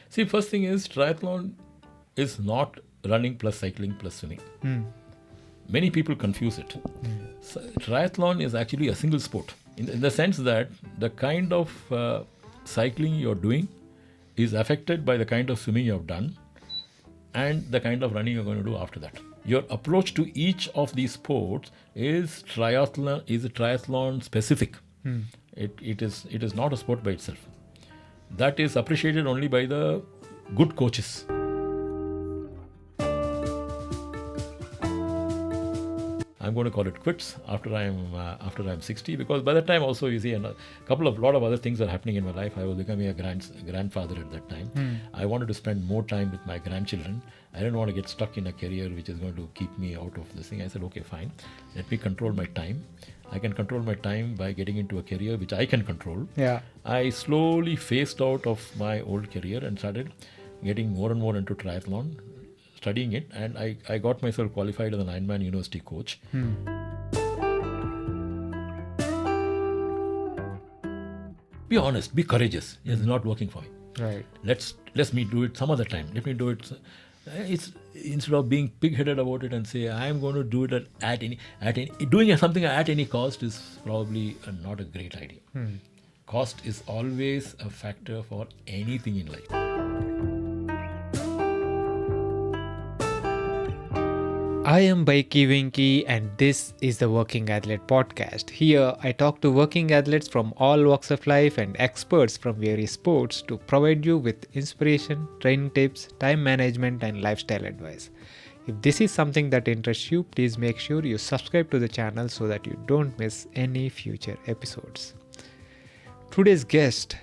See, first thing is triathlon is not running plus cycling plus swimming. Many people confuse it. So, triathlon is actually a single sport in the sense that the kind of cycling you're doing is affected by the kind of swimming you have done and the kind of running you're going to do after that. Your approach to each of these sports is triathlon specific. It is not a sport by itself. That is appreciated only by the good coaches. I'm going to call it quits after I'm 60, because by that time also you see a lot of other things are happening in my life. I was becoming a grandfather at that time. I wanted to spend more time with my grandchildren. I didn't want to get stuck in a career which is going to keep me out of this thing. I said, okay, fine. Let me control my time. I can control my time by getting into a career which I can control. Yeah. I slowly phased out of my old career and started getting more and more into triathlon, studying it, and I got myself qualified as an Ironman university coach. Be honest, be courageous. It's not working for me. Right. Let me do it some other time. Let me do it. It's instead of being pig-headed about it and say I'm going to do it at any doing something at any cost is probably not a great idea. Cost is always a factor for anything in life. I am Baiki Winky and this is the Working Athlete Podcast. Here I talk to working athletes from all walks of life and experts from various sports to provide you with inspiration, training tips, time management and lifestyle advice. If this is something that interests you, please make sure you subscribe to the channel so that you don't miss any future episodes. Today's guest,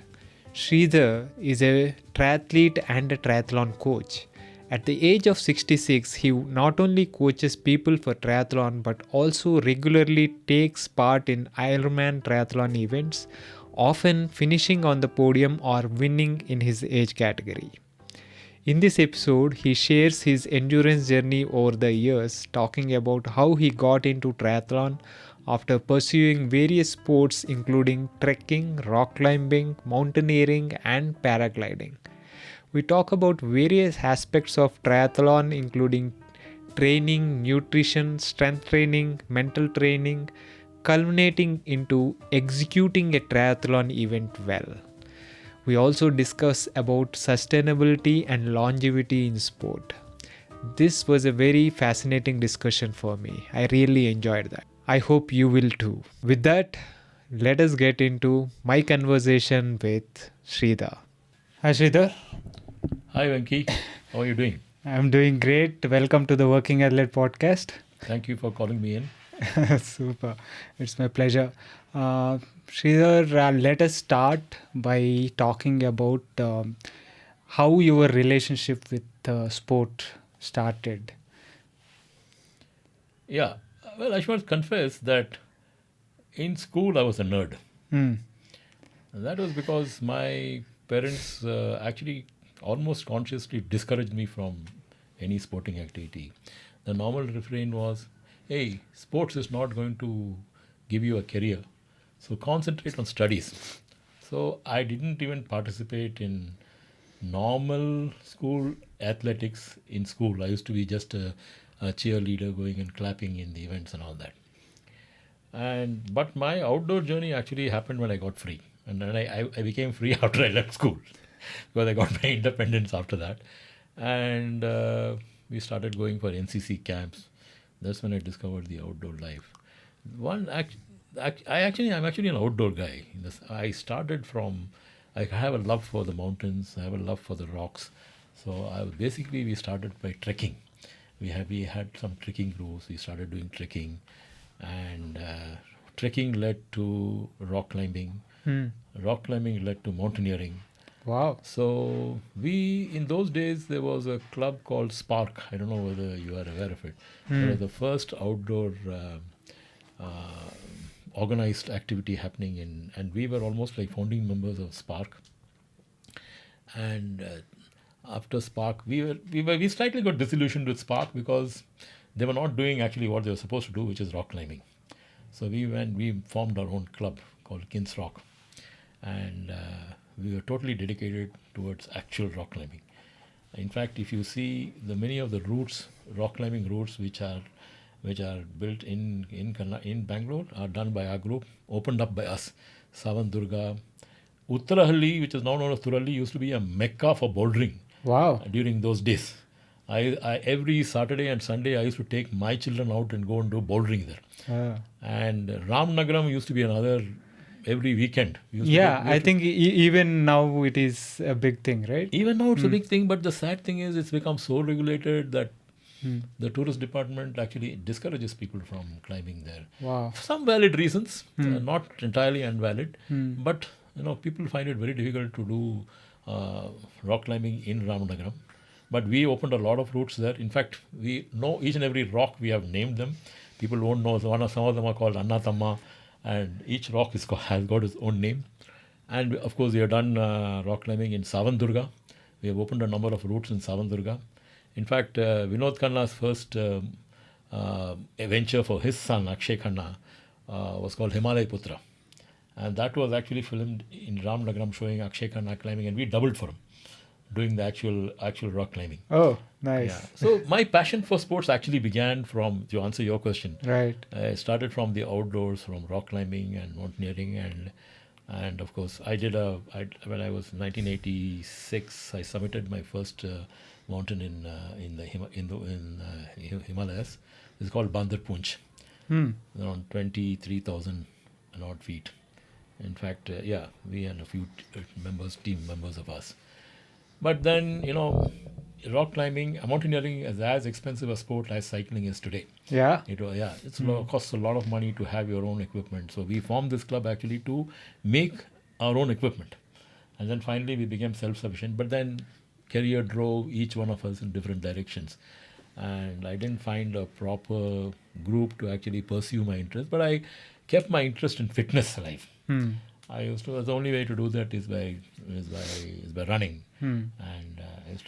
Sridhar, is a triathlete and a triathlon coach. At the age of 66, he not only coaches people for triathlon but also regularly takes part in Ironman triathlon events, often finishing on the podium or winning in his age category. In this episode, he shares his endurance journey over the years, talking about how he got into triathlon after pursuing various sports including trekking, rock climbing, mountaineering, and paragliding. We talk about various aspects of triathlon, including training, nutrition, strength training, mental training, culminating into executing a triathlon event well. We also discuss about sustainability and longevity in sport. This was a very fascinating discussion for me. I really enjoyed that. I hope you will too. With that, let us get into my conversation with Sridhar. Hi Sridhar. Hi Venki, how are you doing? I'm doing great. Welcome to the Working Athlete Podcast. Thank you for calling me in. Super. It's my pleasure. Sridhar, let us start by talking about how your relationship with sport started. Yeah, well, I must confess that in school I was a nerd. That was because my parents actually almost consciously discouraged me from any sporting activity. The normal refrain was, hey, sports is not going to give you a career, so concentrate on studies. So I didn't even participate in normal school athletics in school. I used to be just a cheerleader going and clapping in the events and all that. But my outdoor journey actually happened when I got free. And then I became free after I left school because I got my independence after that. And we started going for NCC camps. That's when I discovered the outdoor life. I'm actually an outdoor guy. I started from, I have a love for the mountains. I have a love for the rocks. So we started by trekking. We had some trekking groups. We started doing trekking, and trekking led to rock climbing. Rock climbing led to mountaineering. Wow. So in those days, there was a club called Spark. I don't know whether you are aware of it. It was the first outdoor organized activity happening and we were almost like founding members of Spark. And after Spark, we slightly got disillusioned with Spark because they were not doing actually what they were supposed to do, which is rock climbing. So we formed our own club called Kins Rock. And we were totally dedicated towards actual rock climbing. In fact, if you see the many of the routes, rock climbing routes, which are built in Bangalore, are done by our group, opened up by us. Savandurga, Uttarahalli, which is now known as Turalli, used to be a mecca for bouldering Wow. during those days. I every Saturday and Sunday I used to take my children out and go and do bouldering there. Ah. And Ramnagaram used to be another every weekend. We used to Yeah, take, we I used to, think even now it is a big thing, right? even now it's a big thing, but the sad thing is it's become so regulated that Hmm. the tourist department actually discourages people from climbing there. Wow. For some valid reasons, not entirely invalid, Hmm. but people find it very difficult to do rock climbing in Ramnagaram. But we opened a lot of routes there. In fact, we know each and every rock. We have named them. People won't know. Some of them are called Annatamma, and each rock has got its own name. And of course, we have done rock climbing in Savandurga. We have opened a number of routes in Savandurga. In fact, Vinod Khanna's first venture for his son, Akshay Khanna, was called Himalaya Putra. And that was actually filmed in Ramnagaram showing Akshay Khanna climbing, and we doubled for him doing the actual rock climbing. Oh, Yeah. nice. So my passion for sports actually began from, to answer your question, Right. I started from the outdoors, from rock climbing and mountaineering, and of course when I was 1986, I summited my first mountain in the Himalayas. It's called Bandar Poonch, Hmm. around 23,000 and odd feet. In fact, we and a few team members of us. But then, rock climbing, mountaineering is as expensive a sport as cycling is today. Yeah. Costs a lot of money to have your own equipment. So we formed this club actually to make our own equipment. And then finally we became self-sufficient. But then career drove each one of us in different directions. And I didn't find a proper group to actually pursue my interest. But I kept my interest in fitness alive. Hmm. The only way to do that is by running, Hmm. and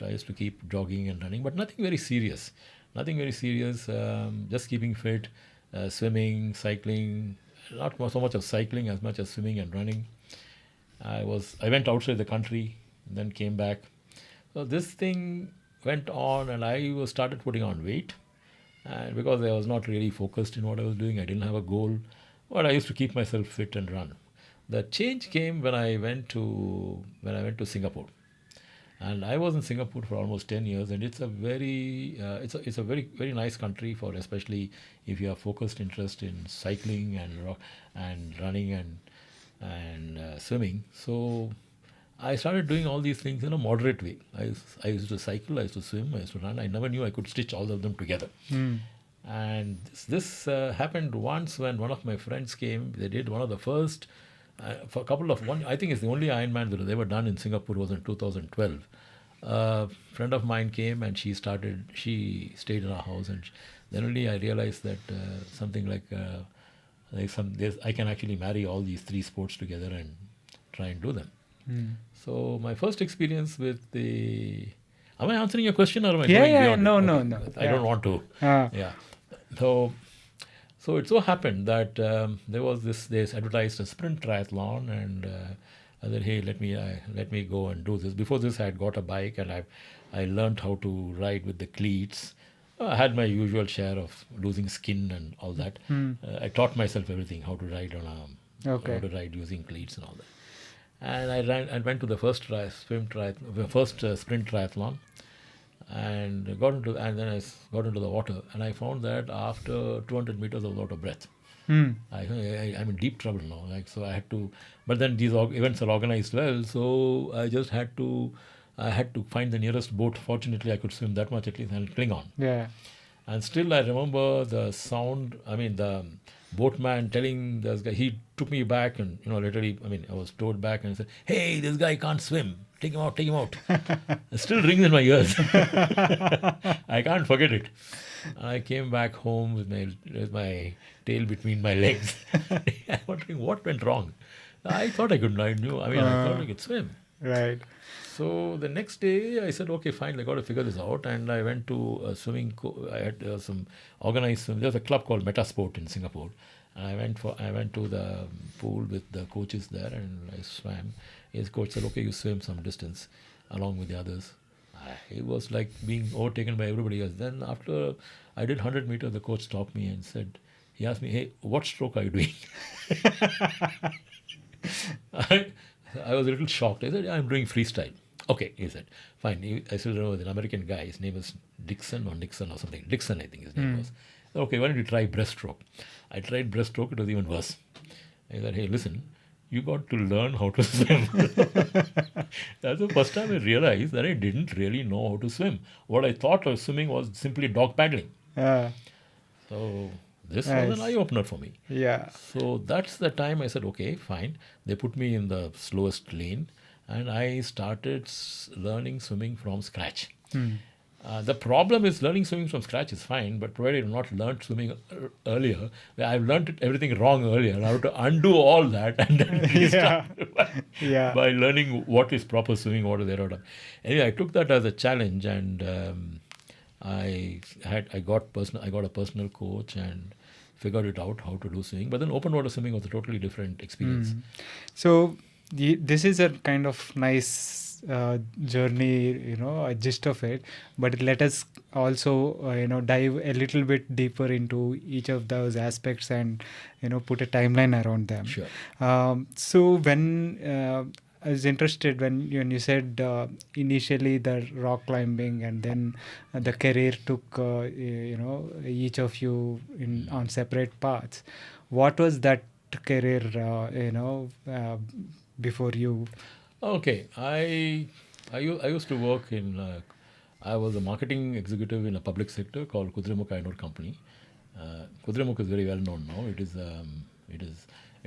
I used to keep jogging and running, but nothing very serious. Nothing very serious. Just keeping fit, swimming, cycling. Not so much of cycling as much as swimming and running. I went outside the country, then came back. So this thing went on, and I started putting on weight, and because I was not really focused in what I was doing, I didn't have a goal, but I used to keep myself fit and run. The change came when I went to Singapore, and I was in Singapore for almost 10 years, and it's a very very nice country for, especially if you have focused interest in cycling and running and swimming. So I started doing all these things in a moderate way. I used to cycle, I used to swim, I used to run. I never knew I could stitch all of them together. Hmm. And this happened once when one of my friends came. They did one of the first, for a couple of one. I think it's the only Ironman that was ever done in Singapore was in 2012. A friend of mine came and she stayed in our house, and then only I realized that something like I can actually marry all these three sports together and try and do them. Hmm. So my first experience with the. Am I answering your question or am I Yeah, going yeah, beyond no, it? no, Okay. no. I Yeah. don't want to. Ah. Yeah. So it so happened that there was they advertised a sprint triathlon, and I said, hey, let me go and do this. Before this, I had got a bike, and I learned how to ride with the cleats. I had my usual share of losing skin and all that. Hmm. I taught myself everything, how to ride Okay. how to ride using cleats and all that. And I went to the first sprint triathlon, and then I got into the water, and I found that after 200 meters I was out of breath. Hmm. I'm in deep trouble now. So I had to, but then these events are organized well, so I had to find the nearest boat. Fortunately, I could swim that much at least and cling on. Yeah. And still, I remember the sound. I mean, the boatman telling this guy, he took me back, and literally, I was towed back, and he said, "Hey, this guy can't swim. Take him out. Take him out." It still rings in my ears. I can't forget it. And I came back home with my tail between my legs. I'm wondering what went wrong. I thought I could. I thought I could swim. Right. So the next day, I said, okay, fine, I got to figure this out. And I went to a swimming. I had some organized swim. There's a club called Metasport in Singapore. And I went to the pool with the coaches there, and I swam. His coach said, okay, you swim some distance along with the others. It was like being overtaken by everybody else. Then after I did 100 meters, the coach stopped me and said, he asked me, hey, what stroke are you doing? I, I was a little shocked. I said, I'm doing freestyle. Okay, he said, fine. I still remember an American guy. His name is Dixon or Nixon or something. Dixon, I think his name was. Okay, why don't you try breaststroke? I tried breaststroke. It was even worse. I said, hey, listen, you got to learn how to swim. That's the first time I realized that I didn't really know how to swim. What I thought of swimming was simply dog paddling. Ah, So this was an nice. eye-opener for me. Yeah. So that's the time I said, okay, fine. They put me in the slowest lane and I started learning swimming from scratch. The problem is learning swimming from scratch is fine, but provided you've not learned swimming earlier, I've learned everything wrong earlier. And I have to undo all that and then restart Yeah. by learning what is proper swimming, what is aerodynamic. Anyway, I took that as a challenge, and I got a personal coach and figured it out how to do swimming. But then open water swimming was a totally different experience. So this is a kind of nice journey, a gist of it. But let us also, dive a little bit deeper into each of those aspects and, put a timeline around them. Sure. So when I was interested when you said initially the rock climbing and then the career took, each of you on separate paths. What was that career, before you? Okay, I used to work in. I was a marketing executive in a public sector called Kudremukh Iron Ore Company. Kudremukh is very well known now.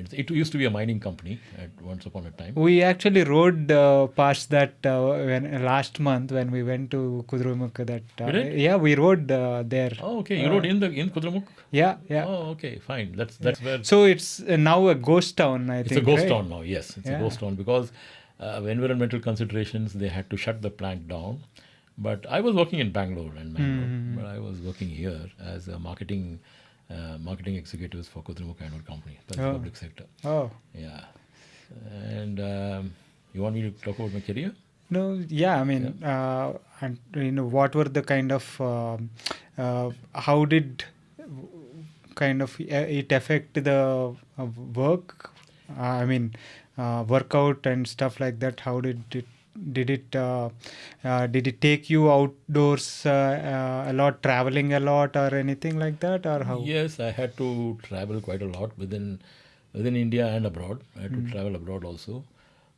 It used to be a mining company at once upon a time. We actually rode past that when last month when we went to Kudremukh. That You did? yeah, we rode there. Oh, okay. You rode in Kudremukh? Yeah, yeah. Oh, okay, fine. That's where So it's now a ghost town, I it's think. a ghost right? town now. Yes, it's a Yeah. ghost town because of environmental considerations. They had to shut the plant down. But I was working in Bangalore, but I was working here as a marketing executives for Kudremukh Iron Ore Company. That's the public sector. Oh. Yeah. And you want me to talk about my career? No, yeah, I mean, and what were the kind of, how did kind of it affect the work? I mean, workout and stuff like that. How did it take you outdoors a lot, traveling a lot, or anything like that, or how? Yes, I had to travel quite a lot within India and abroad. I had to travel abroad also.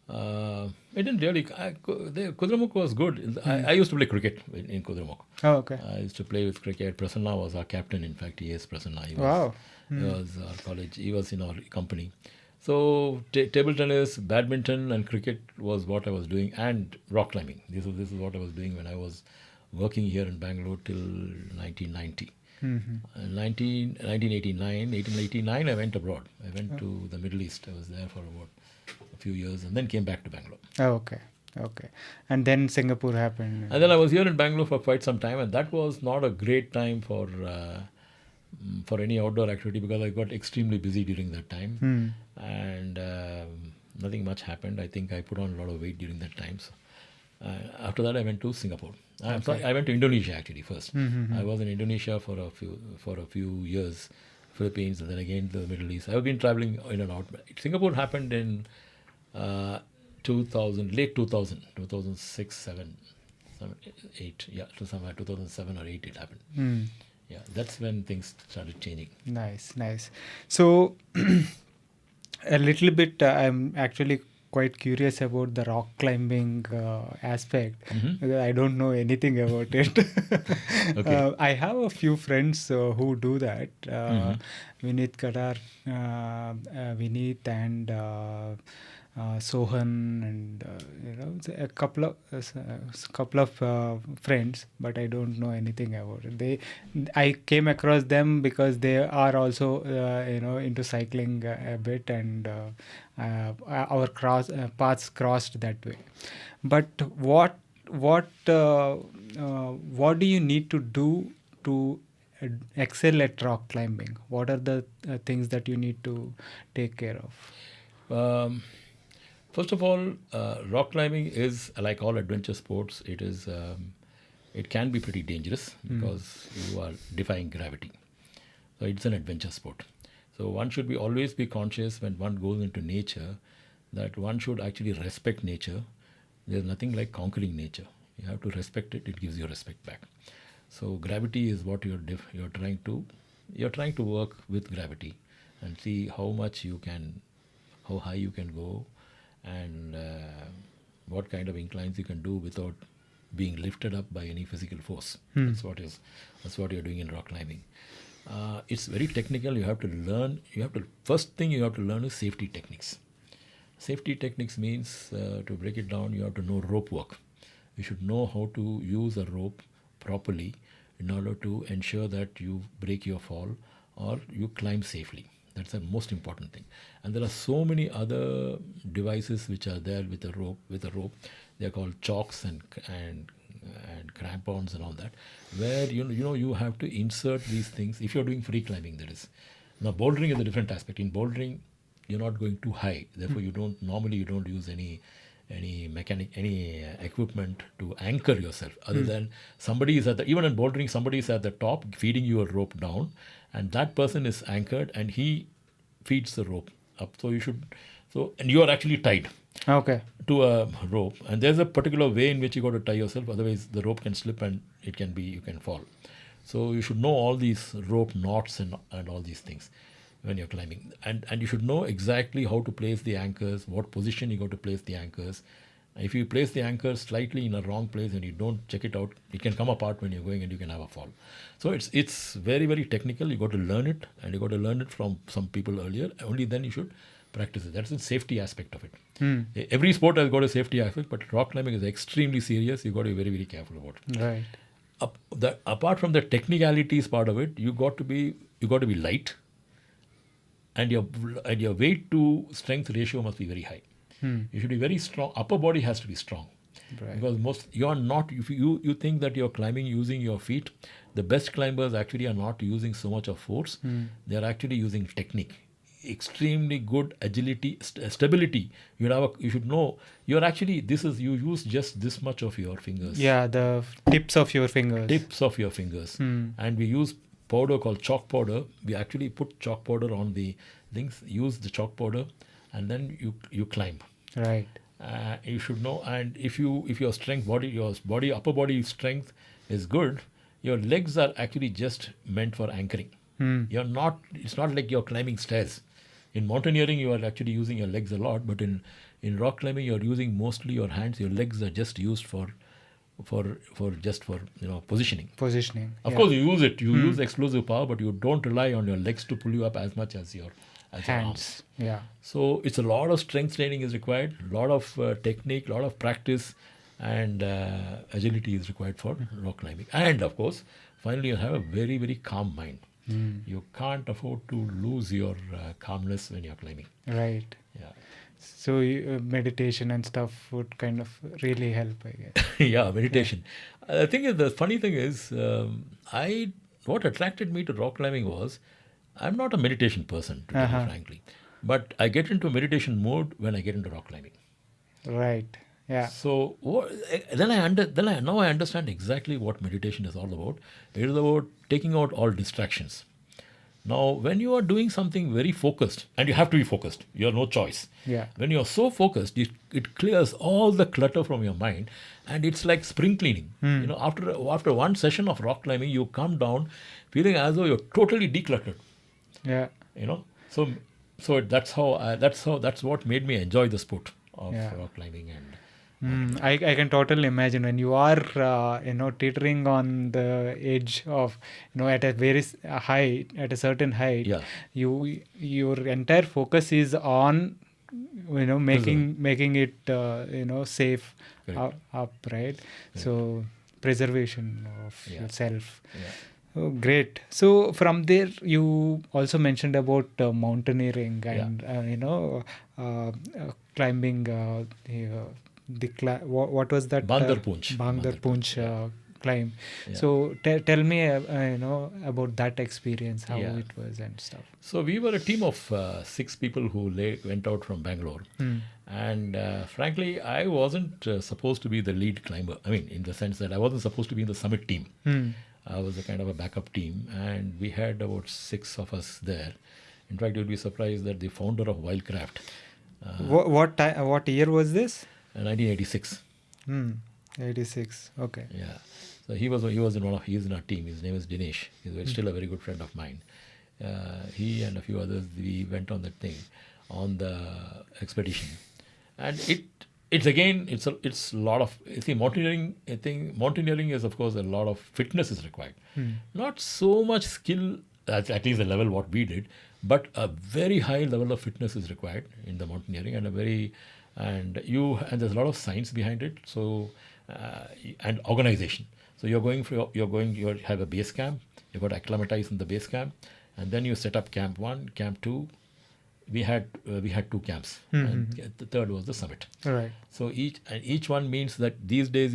It didn't really. Kudremukh was good. I used to play cricket in Kudremukh. Oh, okay. I used to play with cricket. Prasanna was our captain. In fact, he is Prasanna. Wow. He was our college. He was in our company. So table tennis, badminton, and cricket was what I was doing, and rock climbing. This is what I was doing when I was working here in Bangalore till 1990. 1889, I went abroad. I went to the Middle East. I was there for about a few years and then came back to Bangalore. Oh, okay. Okay. And then Singapore happened. And then I was here in Bangalore for quite some time, and that was not a great time for any outdoor activity because I got extremely busy during that time, and nothing much happened. I think I put on a lot of weight during that time. So, after that, I went to Singapore. Sorry, I went to Indonesia actually first. I was in Indonesia for a few years, Philippines, and then again the Middle East. I've been traveling in and out. Singapore happened in 2000, late 2000, 2006, 7, 8. Yeah, to somewhere 2007 or 8 it happened. Yeah, that's when things started changing. Nice. So, a little bit, I'm actually quite curious about the rock climbing aspect because I don't know anything about it. Okay. I have a few friends who do that. Vinit Kadar, Vinit and Sohan and a couple of friends, but I don't know anything about it. I came across them because they are also into cycling a bit, and our paths crossed that way. But what do you need to do to excel at rock climbing? What are the things that you need to take care of? First of all, rock climbing is like all adventure sports. It can be pretty dangerous because you are defying gravity. So it's an adventure sport. So one should be always be conscious when one goes into nature that one should actually respect nature. There's nothing like conquering nature. You have to respect it. It gives you respect back. So gravity is what you're trying to work with gravity and see how high you can go, and what kind of inclines you can do without being lifted up by any physical force. That's what you're doing in rock climbing. It's very technical. You have to learn. First thing you have to learn is safety techniques. Safety techniques means, to break it down, you have to know rope work. You should know how to use a rope properly in order to ensure that you break your fall or you climb safely. That's the most important thing. And there are so many other devices which are there with a rope. They are called chocks and crampons and all that, where you have to insert these things if you're doing free climbing. That is, now bouldering is a different aspect. In bouldering, you're not going too high, therefore you don't use any equipment to anchor yourself, other than somebody is even in bouldering, somebody is at the top feeding you a rope down, and that person is anchored and he feeds the rope up. And you are actually tied Okay. to a rope, and there's a particular way in which you got to tie yourself, otherwise the rope can slip and you can fall. So you should know all these rope knots and all these things when you're climbing, and you should know exactly how to place the anchors, what position you got to place the anchors. If you place the anchor slightly in a wrong place and you don't check it out, it can come apart when you're going and you can have a fall. So it's very, very technical. You got to learn it, and you got to learn it from some people earlier. Only then you should practice it. That's the safety aspect of it. Every sport has got a safety aspect, but rock climbing is extremely serious. You got to be very, very careful about it. Right. Apart from the technicalities part of it, you got to be light, and your weight to strength ratio must be very high. You should be very strong. Upper body has to be strong. Right. Because you are not, if you think that you're climbing using your feet, the best climbers actually are not using so much of force. They're actually using technique, extremely good agility, stability. You should know you use just this much of your fingers. Yeah, the tips of your fingers. And we use powder called chalk powder. We actually put chalk powder on the things, use the chalk powder, and then you climb. Right. You should know, and if your strength upper body strength is good, your legs are actually just meant for anchoring. It's not like you're climbing stairs. In mountaineering, you are actually using your legs a lot, but in rock climbing, you're using mostly your hands. Your legs are just used for positioning. Of course, you use it. You use explosive power, but you don't rely on your legs to pull you up as much as your arms. Yeah. So it's a lot of strength training is required, a lot of technique, a lot of practice, and agility is required for rock climbing. And of course, finally, you have a very, very calm mind. You can't afford to lose your calmness when you're climbing. Right. Yeah. So meditation and stuff would kind of really help, I guess. Yeah, meditation. The funny thing is, what attracted me to rock climbing was, I'm not a meditation person, to tell you frankly, but I get into meditation mode when I get into rock climbing. Right. Yeah. So now I understand exactly what meditation is all about. It is about taking out all distractions. Now, when you are doing something very focused, and you have to be focused, you have no choice. Yeah. When you are so focused, it clears all the clutter from your mind, and it's like spring cleaning. After one session of rock climbing, you come down feeling as though you're totally decluttered. Yeah. So that's what made me enjoy the sport of rock climbing. And I can totally imagine when you are teetering on the edge of at a very at a certain height. Yeah. Your entire focus is on making it safe up, right? So preservation of yourself. Yeah. Oh, great. So from there, you also mentioned about mountaineering and climbing. What was that? Bangdar Poonch. Bangdar Poonch climb. Yeah. So tell me, about that experience, how Yeah. it was and stuff. So we were a team of 6 people who went out from Bangalore. And frankly, I wasn't supposed to be the lead climber. I mean, in the sense that I wasn't supposed to be in the summit team. I was a kind of a backup team, and we had about 6 of us there. In fact, you'll be surprised that the founder of Wildcraft, What year was this? 1986. 86. Okay. Yeah. So he's in our team. His name is Dinesh. He's still a very good friend of mine. He and a few others, we went on that thing, on the expedition, and it's a lot of, you see, mountaineering. I think mountaineering is, of course, a lot of fitness is required. Not so much skill, at least the level what we did, but a very high level of fitness is required in the mountaineering, and there's a lot of science behind it. So and organization. So you have a base camp. You got to acclimatize in the base camp, and then you set up camp 1, camp 2. We had 2 camps, and the third was the summit. All right. So each one means that these days,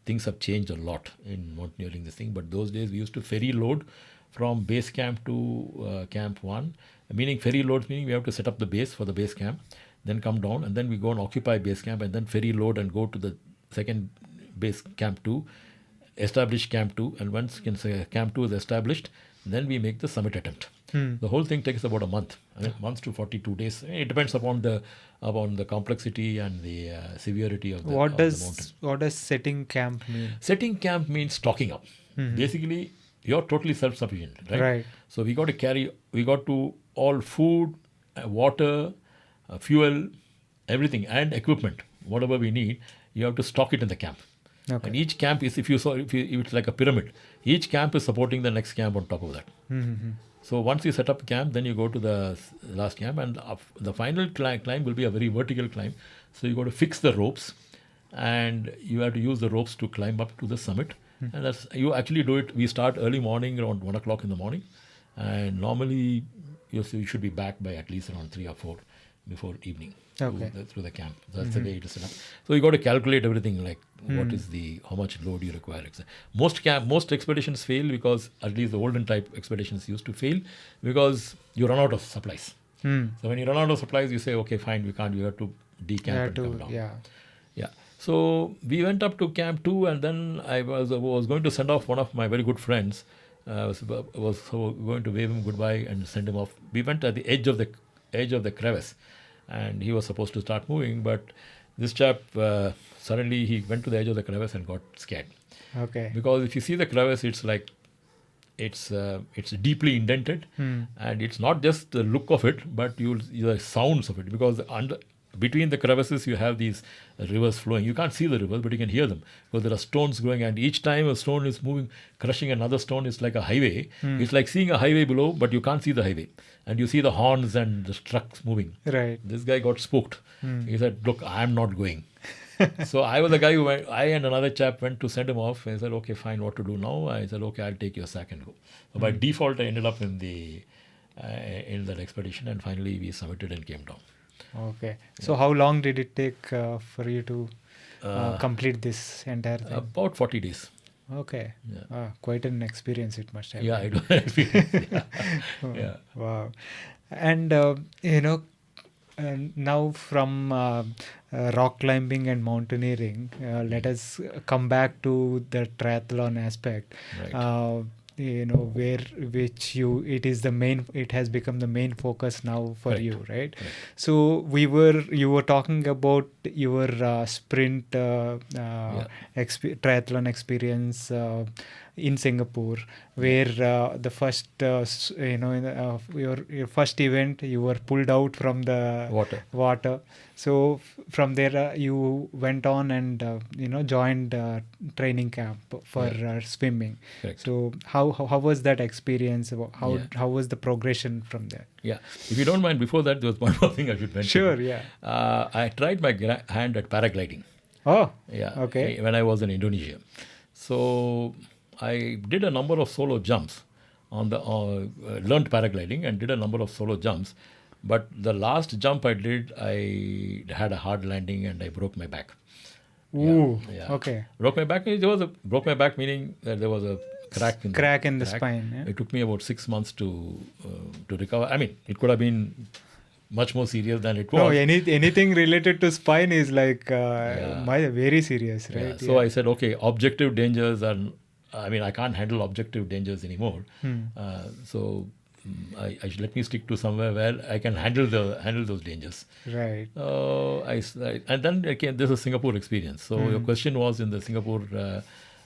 things have changed a lot in mountaineering, this thing. But those days we used to ferry load from base camp to camp 1. Meaning ferry loads, meaning we have to set up the base for the base camp, then come down, and then we go and occupy base camp, and then ferry load and go to the second base camp 2, establish camp 2, and once camp 2 is established, then we make the summit attempt. The whole thing takes about a month, months to 42 days. It depends upon the complexity and the severity of the mountain. What does setting camp mean? Setting camp means stocking up. Basically, you're totally self-sufficient, right? Right. So we got to all food, water, fuel, everything, and equipment, whatever we need, you have to stock it in the camp. Okay. And each camp is, if it's like a pyramid, each camp is supporting the next camp on top of that. So once you set up camp, then you go to the last camp, and the final climb will be a very vertical climb. So you got to fix the ropes, and you have to use the ropes to climb up to the summit. And you actually do it. We start early morning, around 1 o'clock in the morning, and normally you should be back by at least around 3 or 4 before evening. Okay. Through the camp. That's the way it is set up. So you got to calculate everything, like how much load you require. Most expeditions fail because, at least the olden type expeditions used to fail, because you run out of supplies. So when you run out of supplies, you say, okay, fine, we can't. You have to decamp and come down. Yeah. So we went up to camp 2, and then I was going to send off one of my very good friends. Was going to wave him goodbye and send him off. We went at the edge of the crevice, and he was supposed to start moving, but this chap suddenly he went to the edge of the crevice and got scared. Okay. Because if you see the crevice, it's like it's deeply indented, and it's not just the look of it, but the sounds of it, because between the crevices you have these rivers flowing. You can't see the rivers, but you can hear them, because there are stones going, and each time a stone is moving, crushing another stone, is like a highway. It's like seeing a highway below, but you can't see the highway, and you see the horns and the trucks moving. Right. This guy got spooked. He said, look, I'm not going. So I was the guy who went. I and another chap went to send him off. I said, okay, fine, what to do now? I said, okay, I'll take your sack and go. So by default, I ended up in that expedition, and finally we summited and came down. Okay. So how long did it take for you to complete this entire thing? About 40 days. Okay. Yeah. Quite an experience it must have Yeah, been. I do experience. Yeah. Wow. And now from rock climbing and mountaineering, let us come back to the triathlon aspect. Right. It has become the main focus now for Correct. you, right? Correct. So you were talking about your sprint triathlon experience in Singapore, where the first your first event, you were pulled out from the water. So from there you went on and joined training camp for swimming. Correct. So how was that experience? How was the progression from there? Yeah. If you don't mind, before that, there was one more thing I should mention. Sure. Yeah. I tried my hand at paragliding. Oh. Yeah. Okay. When I was in Indonesia. So I did a number of solo jumps learned paragliding and did a number of solo jumps. But the last jump I did, I had a hard landing and I broke my back. Ooh, Yeah. okay. Broke my back. Broke my back meaning that there was a crack in Crack the in the spine. Yeah? It took me about 6 months to recover. I mean, it could have been much more serious than it No, was. anything related to spine is like Yeah. very serious, Yeah. right? So I said, okay, objective dangers are. I mean, I can't handle objective dangers anymore. Hmm. So I should let me stick to somewhere where I can handle those dangers. Right. And then again, this is Singapore experience. So your question was in the Singapore.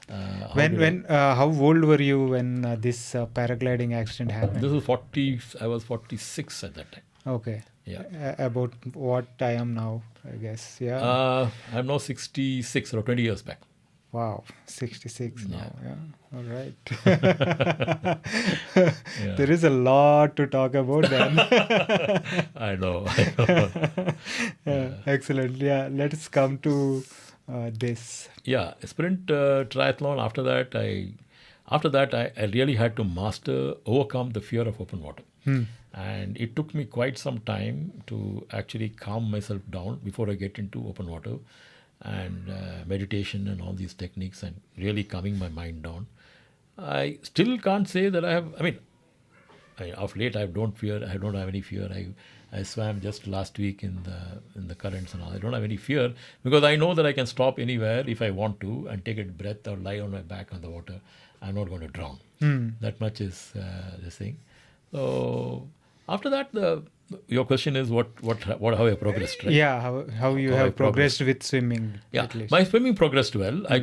How old were you when this paragliding accident happened? This is 40. I was 46 at that time. Okay. Yeah. About what I am now, I guess. Yeah. I'm now 66 or 20 years back. Wow, 66 now. Yeah. All right. Yeah. There is a lot to talk about then. I know. Excellent. Yeah. Let's come to this. Yeah, sprint triathlon. After that, I really had to overcome the fear of open water. And it took me quite some time to actually calm myself down before I get into open water, and meditation and all these techniques, and really calming my mind down. I still can't say that I have. I mean, of late I don't have any fear. I swam just last week in the currents and all. I don't have any fear because I know that I can stop anywhere if I want to and take a breath or lie on my back on the water. I'm not going to drown. That much is the thing. So after that, your question is how I progressed, right? Yeah, how you How I have progressed with swimming. Yeah, At least. my swimming progressed well. I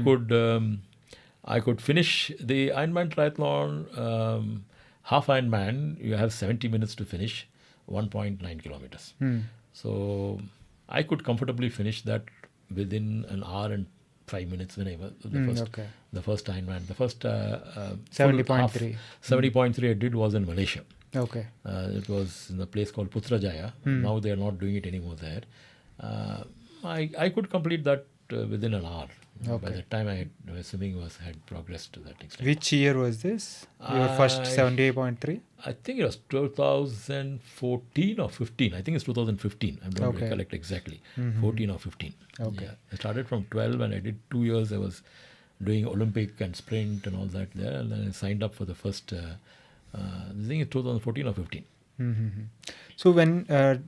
could finish the Ironman triathlon. Half Ironman, you have 70 minutes to finish, 1.9 kilometers. So I could comfortably finish that within an hour and 5 minutes when I was the first Ironman. The first 70.3. 70.3 I did was in Malaysia. Okay. It was in a place called Putrajaya. Now they are not doing it anymore there. I could complete that within an hour. By the time my swimming had progressed to that extent. Which year was this? Your first 78.3? I think it was 2014 or 15. I think it's 2015. I don't recollect exactly. 14 or 15. Okay. Yeah. I started from 12 and I did 2 years. I was doing Olympic and sprint and all that there. And then I signed up for the first, I think it's 2014 or 15. So when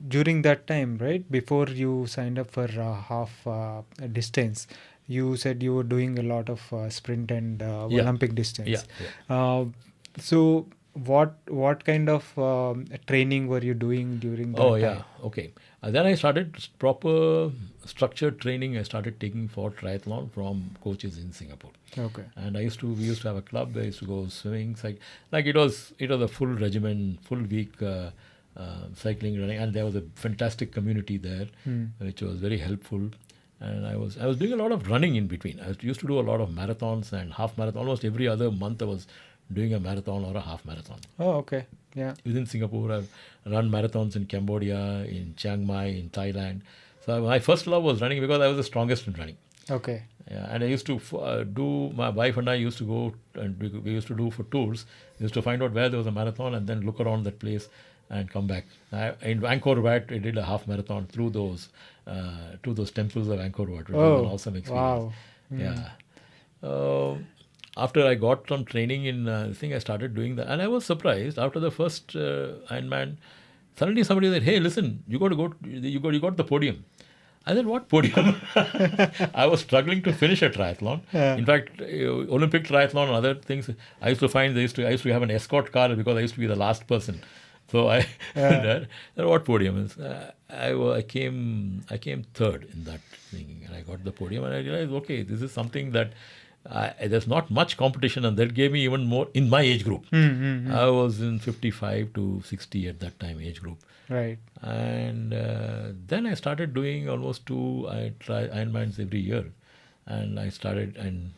during that time, right, before you signed up for half distance, you said you were doing a lot of sprint and Olympic distance. Yeah. So what kind of training were you doing during that time? Yeah. Okay. Then I started proper structured training. I started taking for triathlon from coaches in Singapore. Okay. And we used to have a club. I used to go swimming. Like it was a full regimen, full week cycling, running, and there was a fantastic community there, which was very helpful. And I was doing a lot of running in between. I used to do a lot of marathons and half marathon. Almost every other month I was doing a marathon or a half marathon. Oh, okay. Yeah. Within Singapore, I've run marathons in Cambodia, in Chiang Mai, in Thailand. So my first love was running because I was the strongest in running. Okay. Yeah, and I used to my wife and I used to go, and we used to do for tours. We used to find out where there was a marathon and then look around that place and come back. In Angkor Wat, I did a half marathon through those temples of Angkor Wat, which was an awesome experience. Wow. Yeah. After I got some training in I started doing that, and I was surprised. After the first Ironman, suddenly somebody said, "Hey, listen, you got the podium." I said, "What podium?" I was struggling to finish a triathlon. In fact, Olympic triathlon and other things, I used to find I used to have an escort car because I used to be the last person. So I what podium is? I came third in that thing, and I got the podium, and I realized, okay, this is something that there's not much competition, and that gave me even more in my age group. I was in 55 to 60 at that time age group. Right. And then I started doing almost 2 Ironmans every year, and I started, and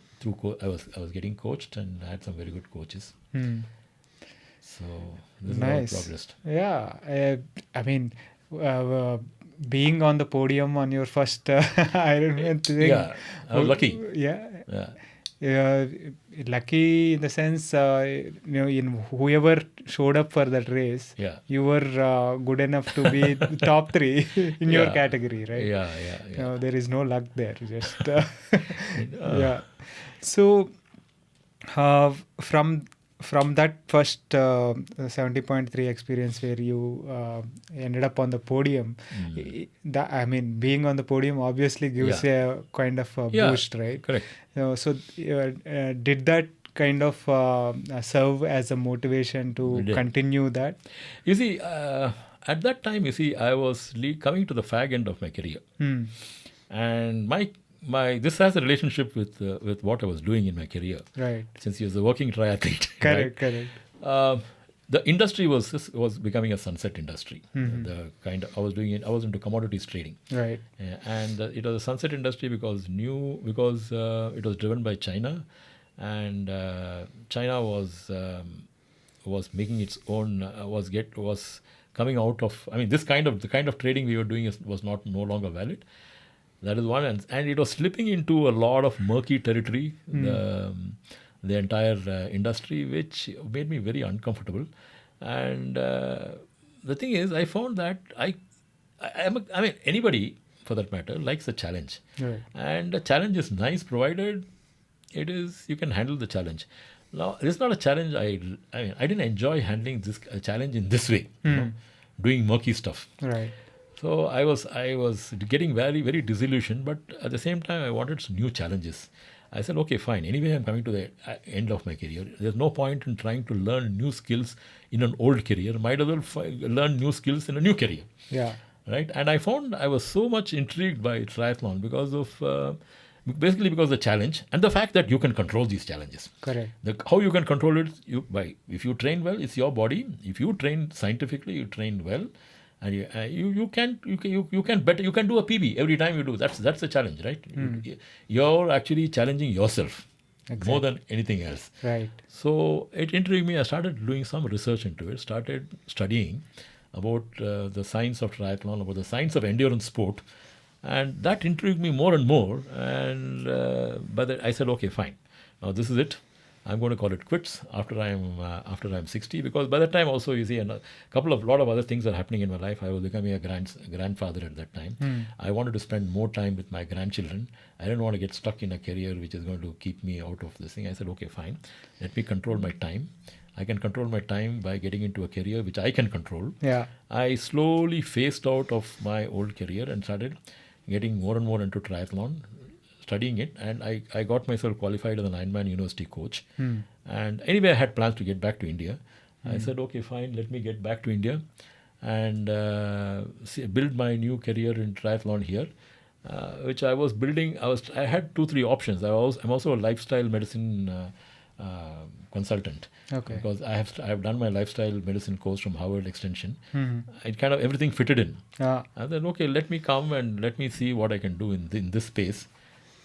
I was getting coached, and I had some very good coaches. So this is how it progressed. Yeah, I mean, being on the podium on your first Ironman thing. Yeah, I was lucky. Yeah. uh, lucky in the sense, in whoever showed up for that race, Yeah. you were good enough to be top three in your Yeah. category, right? Yeah. There is no luck there. Just Uh, yeah. So uh, from from that first 70.3 experience where you ended up on the podium, I mean, being on the podium obviously gives Yeah. a kind of a Yeah. boost, right? Correct. Did that kind of serve as a motivation to We did. continue that? You see, at that time, you see, I was coming to the fag end of my career, Hmm. and my this has a relationship with what I was doing in my career. Right. Since he was a working triathlete, right? Correct. The industry was becoming a sunset industry. Mhm. The kind of, I was into commodities trading, Right. and it was a sunset industry because it was driven by China, and China was making its own was coming out of. I mean, the kind of trading we were doing was no longer valid. That is one, and it was slipping into a lot of murky territory. The entire industry, which made me very uncomfortable. And the thing is, I found that I mean, anybody for that matter likes a challenge, Right. and a challenge is nice provided you can handle the challenge. Now, it's not a challenge. I mean, I didn't enjoy handling this challenge in this way, doing murky stuff. Right. So I was getting very very disillusioned, but at the same time I wanted some new challenges. I said, okay, fine. Anyway, I'm coming to the end of my career. There's no point in trying to learn new skills in an old career. Might as well learn new skills in a new career, Yeah. right? And I found I was so much intrigued by triathlon because of basically because of the challenge and the fact that you can control these challenges. Correct. How you can control it? If you train well, it's your body. If you train scientifically, you train well, and you can better, you can do a PB every time you do. That's the challenge, right? You're actually challenging yourself more than anything else. Right. So it intrigued me. I started doing some research into it. Started studying about the science of triathlon, about the science of endurance sport, and that intrigued me more and more. And but I said, okay, fine. Now this is it. I'm going to call it quits after I'm 60, because by that time also, you see, a lot of other things are happening in my life. I was becoming a grandfather at that time. I wanted to spend more time with my grandchildren. I didn't want to get stuck in a career which is going to keep me out of this thing. I said, okay, fine. Let me control my time. I can control my time by getting into a career which I can control. Yeah. I slowly phased out of my old career and started getting more and more into triathlon, studying it, and I got myself qualified as an Ironman university coach. And anyway, I had plans to get back to India. I said, okay, fine, let me get back to India and build my new career in triathlon here, which I was building. I had 2-3 options. I'm also a lifestyle medicine consultant. Okay. Because I have done my lifestyle medicine course from Harvard Extension. It kind of everything fitted in. I said, okay, let me come and let me see what I can do in this space.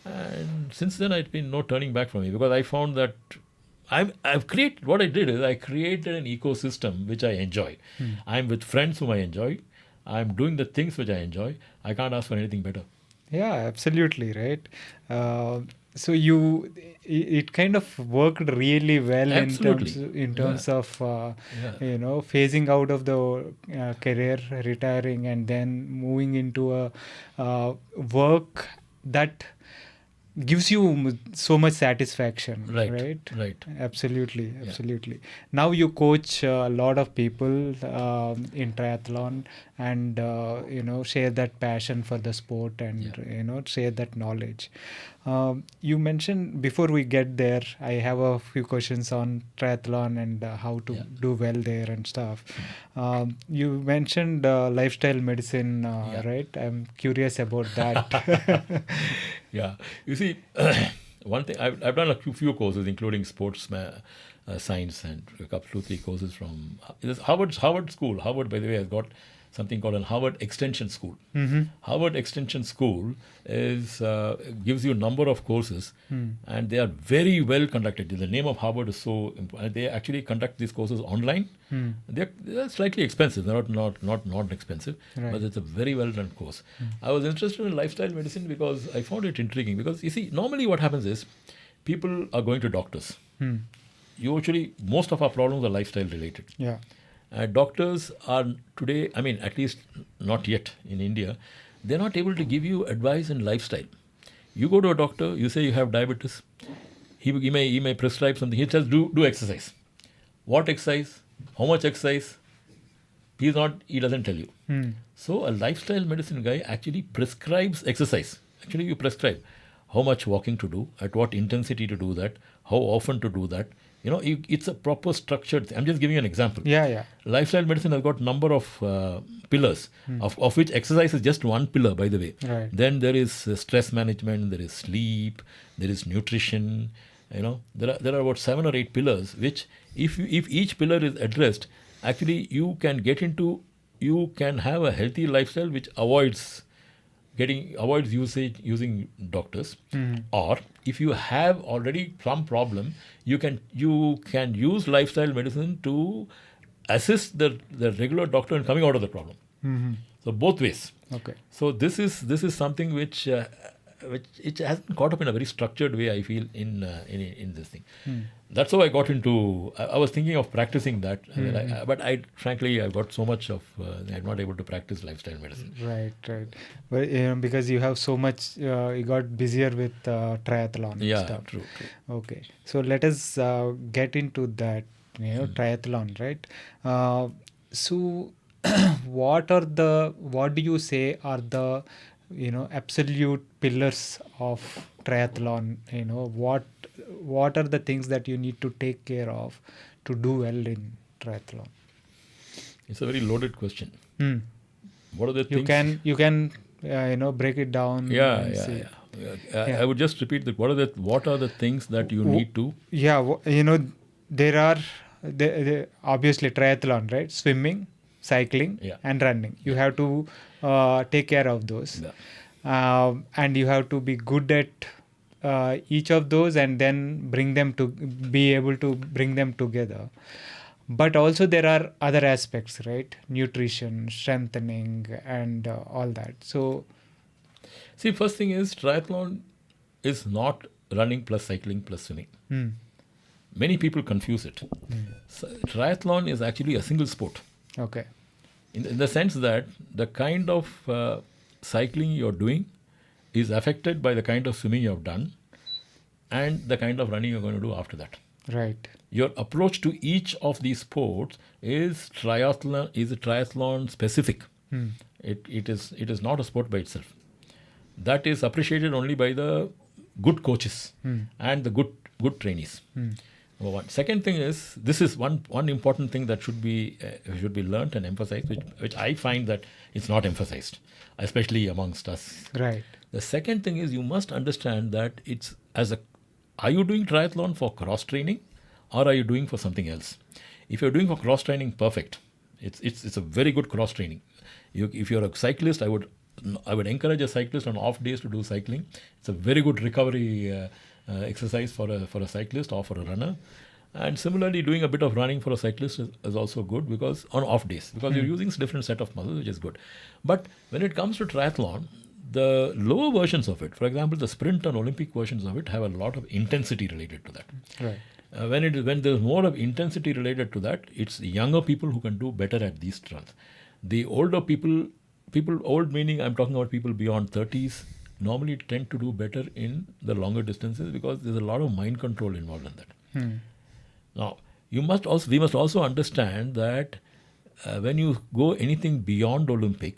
And since then, it's been no turning back for me, because I found that I've created, what I did is I created an ecosystem which I enjoy. I'm with friends whom I enjoy. I'm doing the things which I enjoy. I can't ask for anything better. Yeah, absolutely, right. So it kind of worked really well Absolutely. in terms of phasing out of the career, retiring, and then moving into a work that gives you so much satisfaction. Right. Absolutely. Now you coach a lot of people in triathlon, and share that passion for the sport, and share that knowledge. You mentioned, before we get there, I have a few questions on triathlon and how to do well there and stuff. You mentioned lifestyle medicine, right? I'm curious about that. Yeah. You see, one thing, I've done a few courses, including sports science, and a couple, 2-3 courses from Harvard School. Harvard, by the way, has got something called an Harvard Extension School. Harvard Extension School gives you a number of courses, and they are very well conducted. The name of Harvard is so important. They actually conduct these courses online. They're slightly expensive. They're not expensive, but it's a very well done course. I was interested in lifestyle medicine because I found it intriguing. Because you see, normally what happens is, people are going to doctors. Hmm. Usually, most of our problems are lifestyle related. Yeah. Doctors are today, I mean, at least not yet in India, they're not able to give you advice in lifestyle. You go to a doctor, you say you have diabetes, he may prescribe something, he says do exercise. What exercise? How much exercise? He doesn't tell you. Hmm. So a lifestyle medicine guy actually prescribes exercise. Actually, you prescribe how much walking to do, at what intensity to do that, how often to do that. It's a proper structured thing. I'm just giving you an example. Yeah. Lifestyle medicine has got number of pillars, of which exercise is just one pillar, by the way. Right. Then there is stress management, there is sleep, there is nutrition. There are about 7 or 8 pillars, which if each pillar is addressed, actually you can have a healthy lifestyle which avoids using doctors. Or if you have already some problem, you can use lifestyle medicine to assist the regular doctor in coming out of the problem. So both ways. Okay. So this is something which it hasn't caught up in a very structured way, I feel, in this thing. That's how I got into. I was thinking of practicing that, but frankly I got so much of. I'm not able to practice lifestyle medicine. Right. But because you have so much, you got busier with triathlon. Yeah, stuff. true. Okay. So let us get into that. Triathlon, right? So what do you say are the absolute pillars of triathlon? What are the things that you need to take care of to do well in triathlon? It's a very loaded question. What are the You things? You can break it down. Yeah. I would just repeat that. What are the things that you need to? Yeah, there are obviously triathlon, right? Swimming, cycling, and running. You have to take care of those, and you have to be good at each of those, and then be able to bring them together. But also there are other aspects, right? Nutrition, strengthening, and all that. So, See, first thing is triathlon is not running plus cycling plus swimming. Many people confuse it. So, triathlon is actually a single sport. Okay. In the sense that the kind of cycling you're doing is affected by the kind of swimming you have done and the kind of running you're going to do after that. Right. Your approach to each of these sports is triathlon specific. It is not a sport by itself. That is appreciated only by the good coaches and the good trainees. Number one. Second thing is, this is one important thing that should be learnt and emphasized, which I find that it's not emphasized, especially amongst us. Right. The second thing is, you must understand that are you doing triathlon for cross training, or are you doing for something else? If you're doing for cross training, perfect. It's a very good cross training. If you're a cyclist, I would encourage a cyclist on off days to do cycling. It's a very good recovery exercise for a cyclist or for a runner. And similarly, doing a bit of running for a cyclist is also good, because on off days, because you're using a different set of muscles, which is good. But when it comes to triathlon, the lower versions of it, for example, the sprint and Olympic versions of it, have a lot of intensity related to that. Right. When there's more of intensity related to that, it's younger people who can do better at these runs. The older people, old meaning I'm talking about people beyond 30s, normally tend to do better in the longer distances, because there's a lot of mind control involved in that. Now, we must also understand that when you go anything beyond Olympic,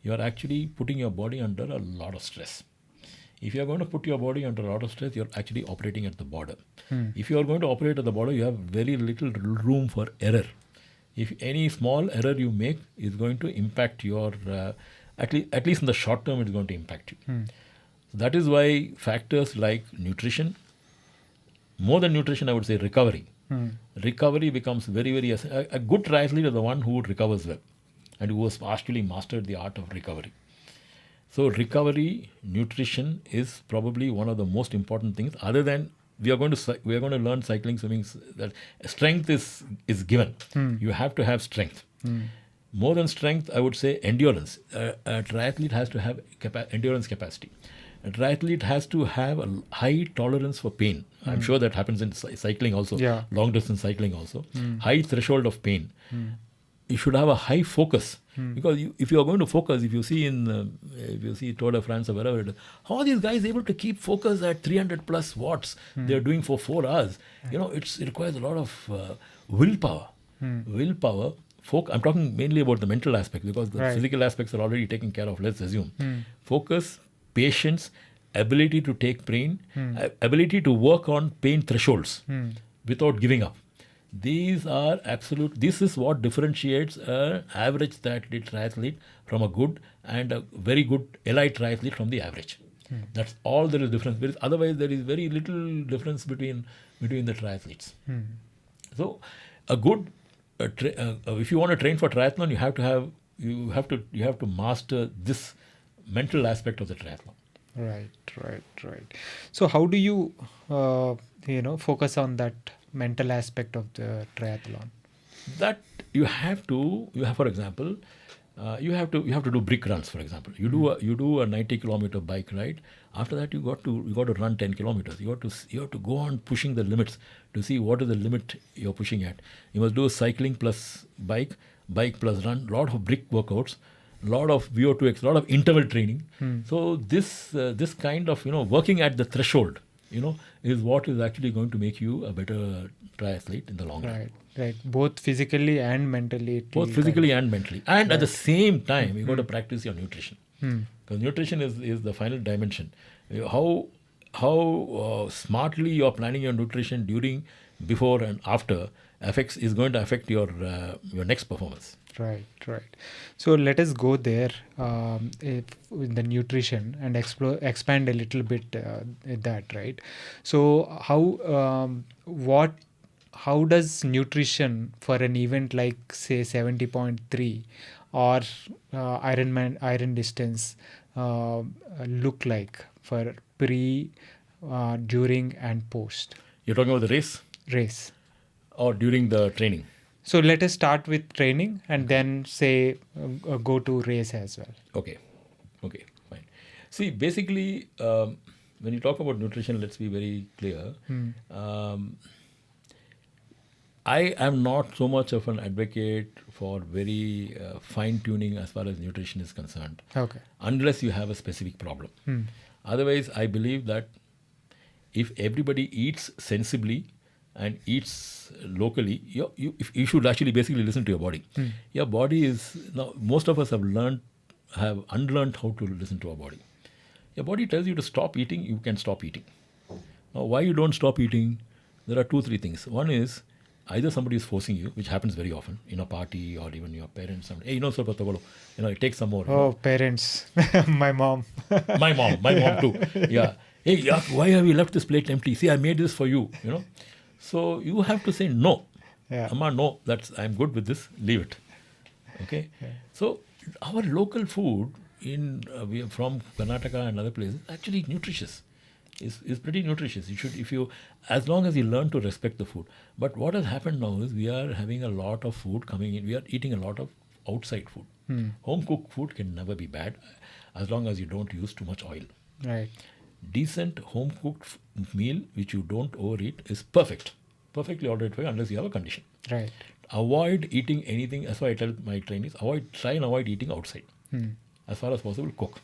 you are actually putting your body under a lot of stress. If you are going to put your body under a lot of stress, you're actually operating at the border. If you are going to operate at the border, you have very little room for error. If any small error you make is going to impact your, at least in the short term, it's going to impact you. So that is why factors like nutrition, more than nutrition, I would say recovery. Recovery becomes very, very, a good triathlete is the one who recovers well and who has actually mastered the art of recovery. So recovery, nutrition is probably one of the most important things. Other than we are going to learn cycling, swimming. That strength is given. You have to have strength. More than strength, I would say endurance. A triathlete has to have endurance capacity. A triathlete has to have a high tolerance for pain. I'm sure that happens in cycling also, Yeah. long distance cycling also. High threshold of pain. You should have a high focus, because if you are going to focus, if you see Tour de France or wherever it is, how are these guys able to keep focus at 300 plus watts? They're doing for 4 hours. It requires a lot of willpower. Willpower. I'm talking mainly about the mental aspect, because the physical aspects are already taken care of, let's assume. Focus, patience, ability to take pain, ability to work on pain thresholds without giving up. This is what differentiates an average triathlete from a good and a very good elite triathlete from the average. That's all there is difference. Otherwise, there is very little difference between the triathletes. So, if you want to train for triathlon, you have to master this mental aspect of the triathlon. Right. So how do you focus on that mental aspect of the triathlon? That you have, for example, you have to do brick runs, for example. You do a 90-kilometer bike ride. After that, you got to run 10 kilometers. You have to go on pushing the limits to see what is the limit you're pushing at. You must do cycling plus bike plus run, lot of brick workouts, lot of VO2x, lot of interval training. So this kind of working at the threshold, is what is actually going to make you a better triathlete in the long run. Right. Both physically and mentally. Both physically and mentally. And at the same time, you got to practice your nutrition. Because nutrition is the final dimension. How smartly you are planning your nutrition during, before, and after is going to affect your next performance. Right. So let us go there with the nutrition and expand a little bit that, right? So how does nutrition for an event like, say, 70.3 or Ironman iron distance look like for pre, during and post? You're talking about the race or during the training? So let us start with training and then say go to race as well. Okay, fine. See, basically, when you talk about nutrition, let's be very clear. I am not so much of an advocate for very fine-tuning as far as nutrition is concerned. Okay. Unless you have a specific problem. Otherwise, I believe that if everybody eats sensibly and eats locally, you should actually basically listen to your body. Your body is, now most of us have unlearned how to listen to our body. Your body tells you to stop eating, you can stop eating. Now, why you don't stop eating? There are 2-3 things. One is, either somebody is forcing you, which happens very often in a party, or even your parents. Hey, it takes some more. Oh, parents. My mom. My mom too. Yeah. Hey, why have you left this plate empty? See, I made this for you. So you have to say no. Yeah. Amma, no, I'm good with this. Leave it. Okay. Yeah. So our local food we are from Karnataka and other places, actually nutritious. Is pretty nutritious. As long as you learn to respect the food. But what has happened now is we are having a lot of food coming in. We are eating a lot of outside food. Home cooked food can never be bad, as long as you don't use too much oil. Right. Decent home cooked meal which you don't overeat is perfectly all right for you, unless you have a condition. Right. Avoid eating anything. That's why I tell my trainees, try and avoid eating outside. As far as possible, cook.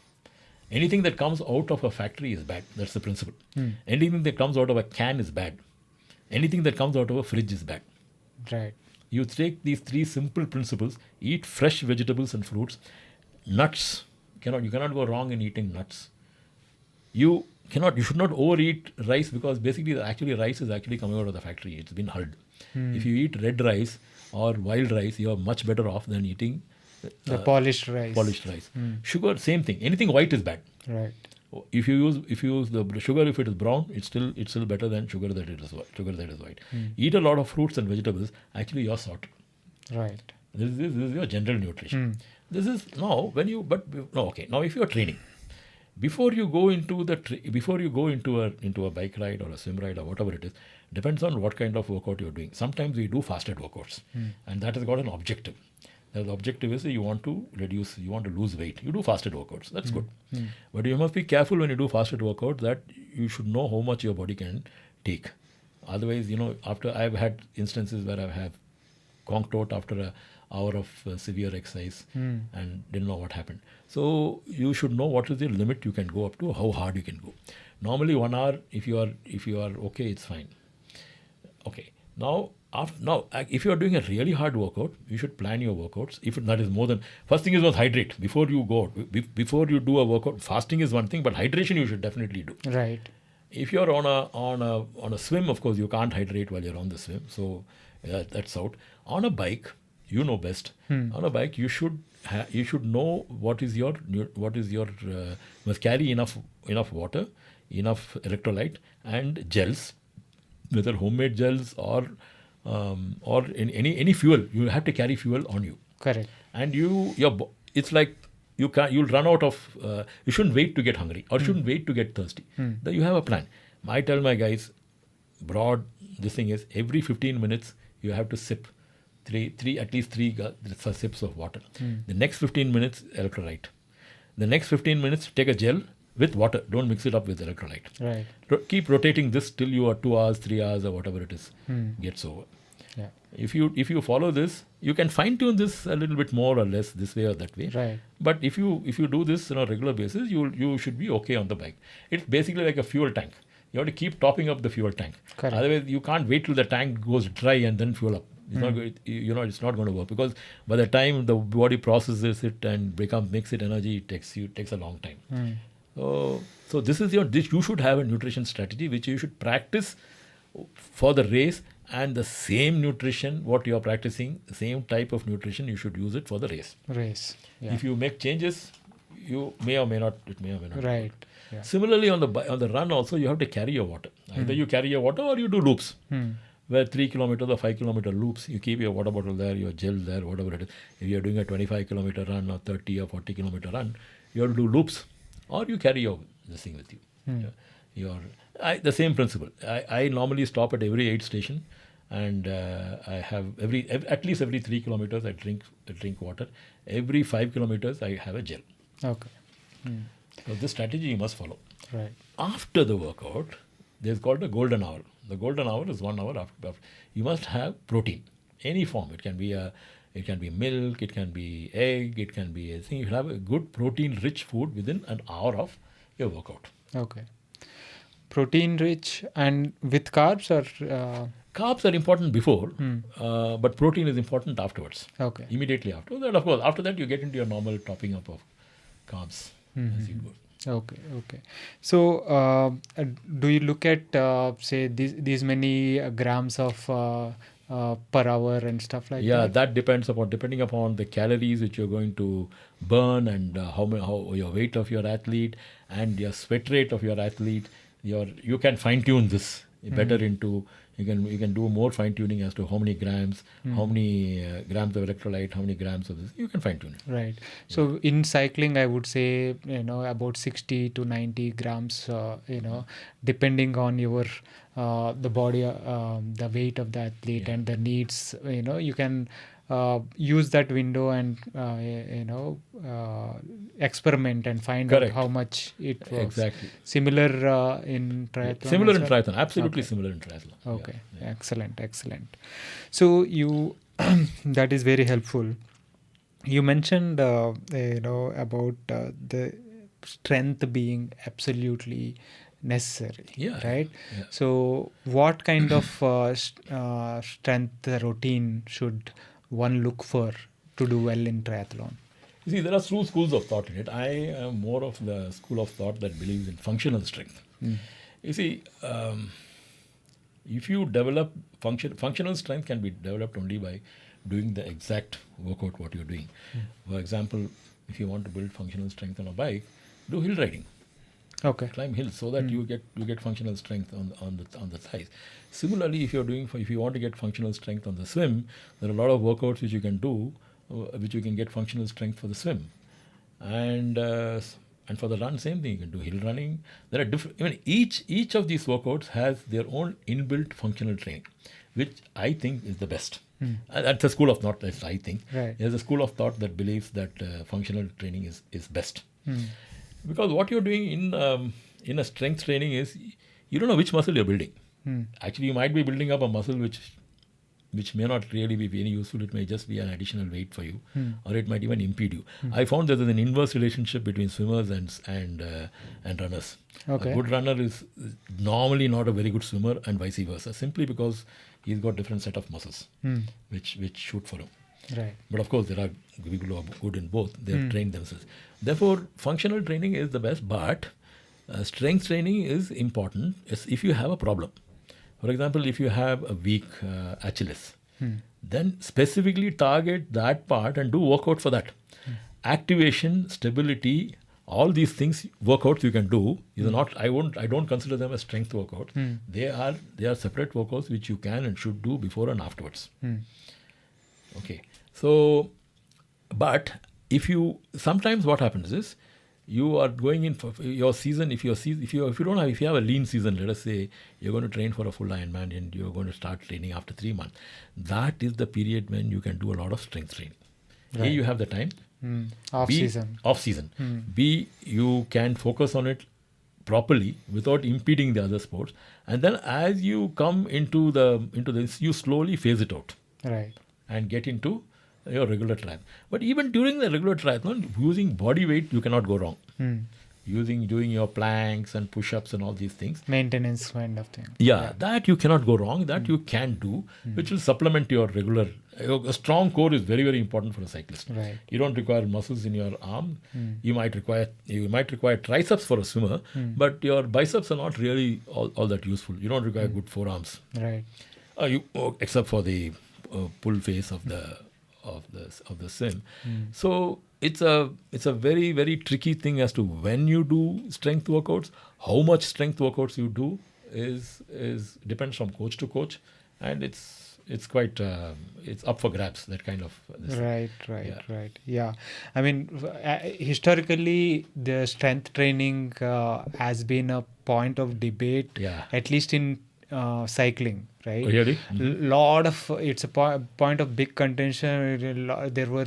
Anything that comes out of a factory is bad. That's the principle. Anything that comes out of a can is bad. Anything that comes out of a fridge is bad. Right. You take these 3 simple principles: eat fresh vegetables and fruits, nuts. You cannot go wrong in eating nuts. You should not overeat rice, because basically rice is actually coming out of the factory. It's been hulled. If you eat red rice or wild rice, you are much better off than eating the polished rice. Sugar, same thing. Anything white is bad. Right. If you use the sugar, if it is brown, it's still better than sugar that is white. Eat a lot of fruits and vegetables. Actually, you're sorted. Right. This is your general nutrition. This is now now if you are training, before you go into a bike ride or a swim ride or whatever it is, depends on what kind of workout you're doing. Sometimes we do fasted workouts, and that has got an objective. The objective is you want to lose weight. You do fasted workouts. That's good. But you must be careful when you do fasted workouts that you should know how much your body can take. Otherwise, after I've had instances where I have conked out after an hour of severe exercise and didn't know what happened. So you should know what is the limit you can go up to, how hard you can go. Normally 1 hour, if you are okay, it's fine. Okay. Now, if you are doing a really hard workout, you should plan your workouts. If that is more than, first thing is was hydrate before you go out. Before you do a workout, fasting is one thing, but hydration you should definitely do. Right. If you're on a swim, of course you can't hydrate while you're on the swim, so that's out. On a bike, you know best. On a bike, you should know what is your must carry enough water, enough electrolyte and gels, whether homemade gels or in any fuel. You have to carry fuel on you. Correct. And it's like you'll run out of. You shouldn't wait to get hungry or shouldn't wait to get thirsty. Then you have a plan. I tell my guys, this thing is every 15 minutes you have to sip at least three sips of water. The next 15 minutes electrolyte. The next 15 minutes take a gel with water. Don't mix it up with electrolyte. Right. Keep rotating this till you are 2 hours, 3 hours, or whatever it is gets over. Yeah. If you follow this, you can fine tune this a little bit more or less this way or that way. Right. But if you do this on a regular basis, you should be okay on the bike. It's basically like a fuel tank. You have to keep topping up the fuel tank. Correct. Otherwise, you can't wait till the tank goes dry and then fuel up. It's not going. It's not going to work, because by the time the body processes it and makes it energy, it takes a long time. So this is you should have a nutrition strategy which you should practice for the race, and the same nutrition what you are practicing, the same type of nutrition, you should use it for the race. Yeah. If you make changes, you may or may not. It may or may not. Right. Yeah. Similarly, on the run also, you have to carry your water. Either you carry your water or you do loops. Where 3 kilometers or 5 kilometer loops, you keep your water bottle there, your gel there, whatever it is. If you're doing a 25 kilometer run or 30 or 40 kilometer run, you have to do loops, or you carry this thing with you. The same principle. I normally stop at every aid station, and I have at least every 3 kilometers I drink water. Every 5 kilometers I have a gel. Okay. So this strategy you must follow. Right. After the workout, there's called a golden hour. The golden hour is 1 hour after. You must have protein, any form. It can be milk, it can be egg, it can be anything. You have a good protein-rich food within an hour of your workout. Okay. Protein-rich and with carbs, or carbs are important before, but protein is important afterwards. Okay. Immediately after that, of course. After that, you get into your normal topping up of carbs as you go. Okay. So, do you look at say these many grams of per hour and stuff like that? Yeah, that depending upon the calories which you're going to burn, and how your weight of your athlete and your sweat rate of your athlete. You can fine tune this better into. You can do more fine tuning as to how many grams, how many grams of electrolyte, how many grams of this. You can fine tune it. Right. So in cycling, I would say about 60 to 90 grams. Depending on your the body, the weight of the athlete and the needs. You can use that window and experiment and find out how much it works. Exactly. Similar in triathlon. Similar in triathlon. Absolutely similar in triathlon. Okay. Yeah. Excellent. So you that is very helpful. You mentioned about the strength being absolutely necessary. Right. Yeah. So what kind of strength routine should one look for to do well in triathlon? You see, there are two schools of thought in it. I am more of the school of thought that believes in functional strength. You see, if you develop functional strength can be developed only by doing the exact workout what you're doing. For example, if you want to build functional strength on a bike, do hill riding. Okay. Climb hills so that you get functional strength on the thighs. Similarly, if you want to get functional strength on the swim, there are a lot of workouts which you can do, which you can get functional strength for the swim, and And for the run, same thing. You can do hill running. There are different. Even each of these workouts has their own inbuilt functional training, which I think is the best. That's a school of thought. That I think. Right. There's a school of thought that believes that functional training is best, because what you're doing in a strength training is you don't know which muscle you're building. Actually, you might be building up a muscle which may not really be very useful. It may just be an additional weight for you, or it might even impede you. I found that there's an inverse relationship between swimmers and runners. Okay. A good runner is normally not a very good swimmer, and vice versa, simply because he's got different set of muscles which shoot for him. Right. But of course, there are people who are good in both. They've trained themselves. Therefore, functional training is the best, but strength training is important if you have a problem. For example, if you have a weak Achilles, then specifically target that part and do workout for that. Activation, stability, all these things, workouts you can do. Is not. I don't consider them as strength workouts. They are separate workouts which you can and should do before and afterwards. Okay. So, but if you sometimes what happens is, you are going in for your season. If you have a lean season, let us say you're going to train for a full Ironman and you're going to start training after 3 months. That is the period when you can do a lot of strength training. Right. A, you have the time. Off season. B, you can focus on it properly without impeding the other sports. And then as you come into this, you slowly phase it out. Right. And get into your regular triathlon. But even during the regular triathlon, using body weight, you cannot go wrong. Doing your planks and push-ups and all these things. Maintenance kind of thing. Yeah, that you cannot go wrong. That you can do, which will supplement your regular. A strong core is very, very important for a cyclist. Right. You don't require muscles in your arm. You might require triceps for a swimmer, but your biceps are not really all that useful. You don't require good forearms. Right. Except for the pull face of the swim. So it's a very, very tricky thing as to when you do strength workouts. How much strength workouts you do is depends from coach to coach, and it's quite it's up for grabs, that kind of Right. Yeah. I mean, historically, the strength training has been a point of debate, at least in cycling, right? Really? It's a point of big contention. There were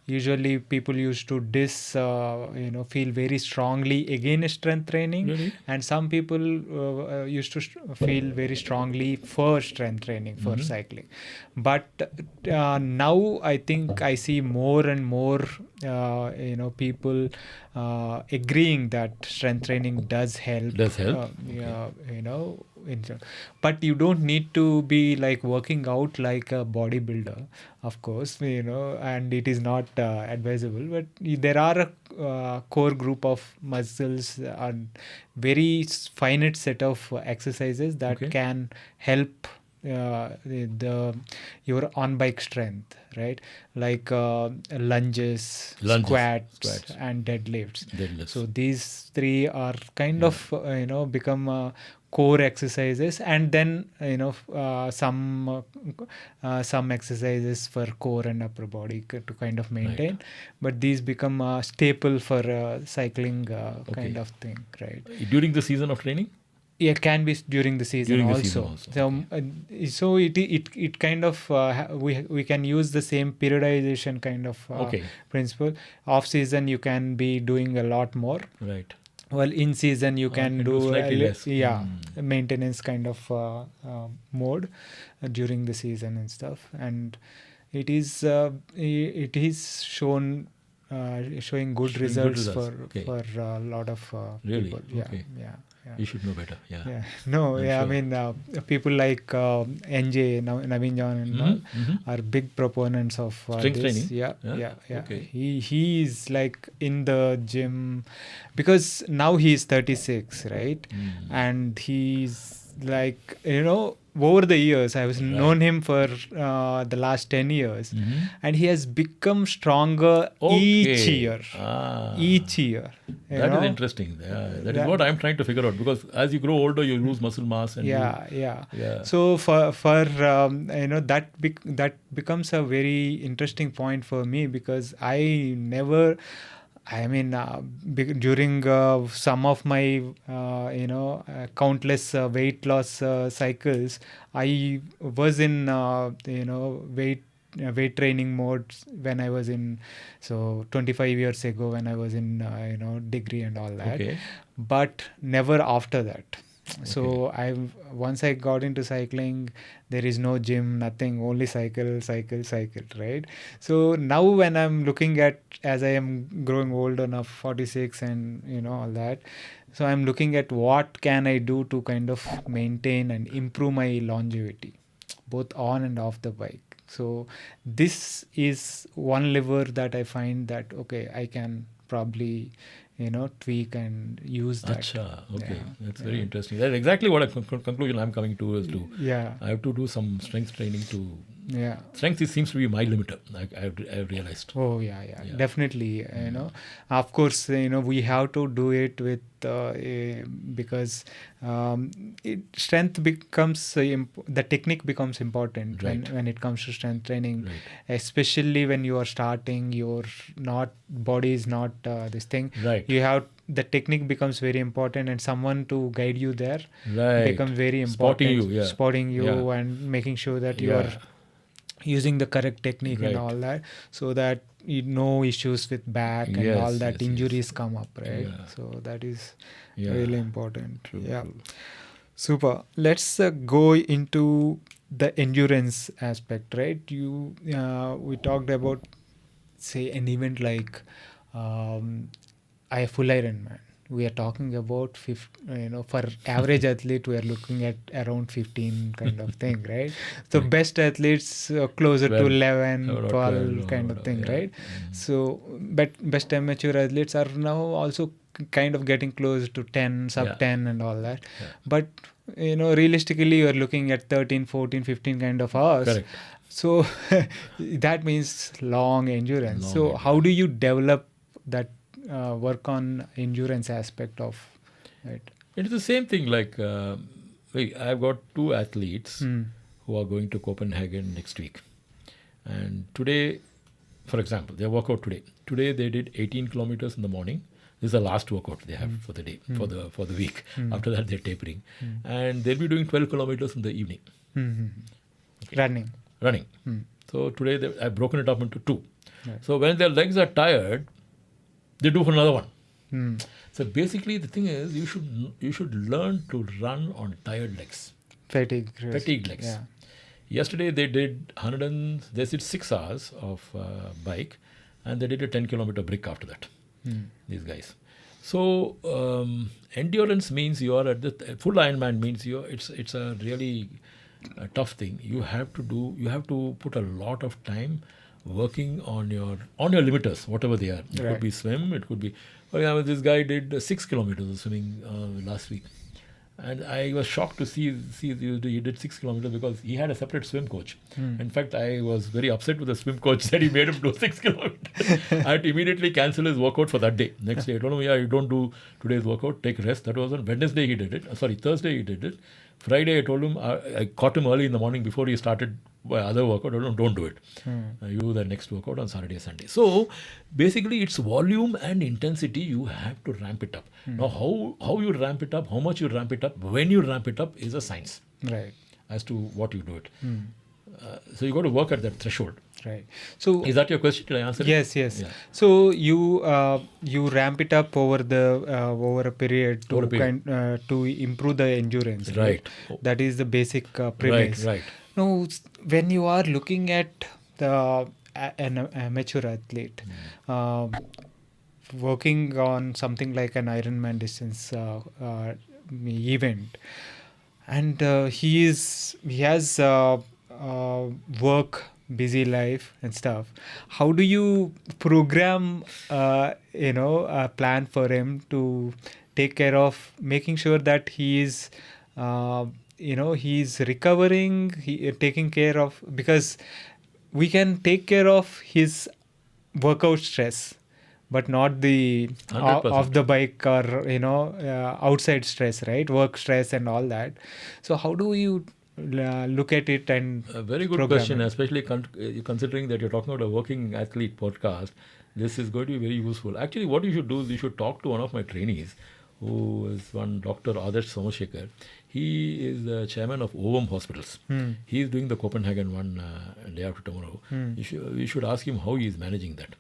usually people used to feel very strongly against strength training. Really? And some people used to feel very strongly for strength training for cycling. But now I think I see more and more people agreeing that strength training does help. But you don't need to be like working out like a bodybuilder, of course, and it is not advisable. But there are a core group of muscles and very finite set of exercises that can help your on-bike strength, right? Like lunges, squats, and deadlifts. So these three are kind of become core exercises, and then some exercises for core and upper body to kind of maintain. But these become a staple for cycling kind of thing, right? During the season of training? It can be during the season also. So it kind of we can use the same periodization kind of principle. Off season you can be doing a lot more. Right. Well, in season you can do slightly less. Maintenance kind of mode during the season and stuff. And it is showing good results for a lot of people. Yeah. You should know better. I mean, people like NJ, Naveen John and all are big proponents of strength this. training. He is like in the gym because now he's 36, right? And he's like, over the years, I've known him for the last 10 years, and he has become stronger each year. Each year. That is interesting. That is what I'm trying to figure out, because as you grow older, you lose muscle mass. And So for that becomes a very interesting point for me, because I never I mean, during some of my, countless weight loss cycles, I was in, weight training mode when I was in, so 25 years ago when I was in, degree and all that, Okay. but never after that. So Okay. once I got into cycling, there is no gym, nothing, only cycle, cycle, cycle, right? So now when I'm looking at, as I am growing old enough, 46 and all that, so I'm looking at what can I do to kind of maintain and improve my longevity, both on and off the bike. So this is one lever that I find that okay, I can probably tweak and use that. Acha, okay, Yeah, that's yeah. very interesting. That's exactly what a conclusion I'm coming to is to Yeah, I have to do some strength training to yeah. strength. It seems to be my limiter. I've realized. Oh yeah, Yeah. definitely. Of course, we have to do it with because strength becomes the technique becomes important Right. when it comes to strength training, Right. especially when you are starting. Your not body is not this thing. Right. You have the technique becomes very important, and someone to guide you there Right. becomes very Spotting important. you. Yeah. Spotting Yeah. you and making sure that you are Yeah. using the correct technique and Right. all that, so that no issues with back and all Yes. that Yes. Yes. injuries come up, right? Yeah. So that is Yeah. really important. True. Yeah, True. super. Let's go into the endurance aspect, right? We talked about, say, an event like a full Ironman. We are talking about for average athlete, we are looking at around 15 kind of thing, right? So Right. best athletes closer to 12. 11, Or 12 12 or kind of whatever. thing, Yeah. right? So but best amateur athletes are now also kind of getting close to 10, sub Yeah. 10 and all that. Yeah. But realistically, you are looking at 13, 14, 15 kind of hours. Correct. So that means long endurance. Long So how endurance. do you develop that work on endurance aspect of it? It is the same thing. Like, I've got two athletes Mm. who are going to Copenhagen next week, and today, for example, their workout today. Today they did 18 kilometers in the morning. This is the last workout they have for the day, for the week. After that, they're tapering, and they'll be doing 12 kilometers in the evening. Mm-hmm. Okay. Running. So today I've broken it up into two. Right. So when their legs are tired, they do for another one. Mm. So basically, the thing is, you should learn to run on tired legs, fatigued legs. Yeah. Yesterday they did they did 6 hours of bike, and they did a 10-kilometer brick after that. These guys. So endurance means you are at the full Ironman means it's a really tough thing. You have to put a lot of time working on your limiters, whatever they are. It Right. could be swim, it could be. For example, this guy did 6 kilometers of swimming last week. And I was shocked to see he did 6 kilometers because he had a separate swim coach. In fact, I was very upset with the swim coach that he made him do 6 kilometers. I had to immediately cancel his workout for that day. Next day, I told him, yeah, you don't do today's workout, take rest. That was on Wednesday he did it. Sorry, Thursday he did it. Friday, I told him, I caught him early in the morning before he started other workout. I told him, don't do it. You do the next workout on Saturday, Sunday. So basically, it's volume and intensity. You have to ramp it up. Now, how you ramp it up, how much you ramp it up, when you ramp it up is a science Right. as to what you do it. So you got to work at that threshold. Right. So Is that your question? Did I answer it? yes. Yeah. So you ramp it up over a period to Over a period. to improve the endurance. Right. That is the basic premise. Right. Now, when you are looking at an amateur athlete working on something like an Ironman distance event, and he has work, busy life and stuff, how do you program a plan for him to take care of making sure that he is he's recovering, taking care of, because we can take care of his workout stress but not the 100%. off the bike or outside stress, right? Work stress and all that. So how do you look at it and A very good program question, it? especially considering that you're talking about a working athlete podcast. This is going to be very useful. Actually, what you should do is you should talk to one of my trainees, who is one Dr. Adarsh Somashekhar. He is the chairman of OVM Hospitals. He is doing the Copenhagen one day after tomorrow. We should ask him how he is managing that.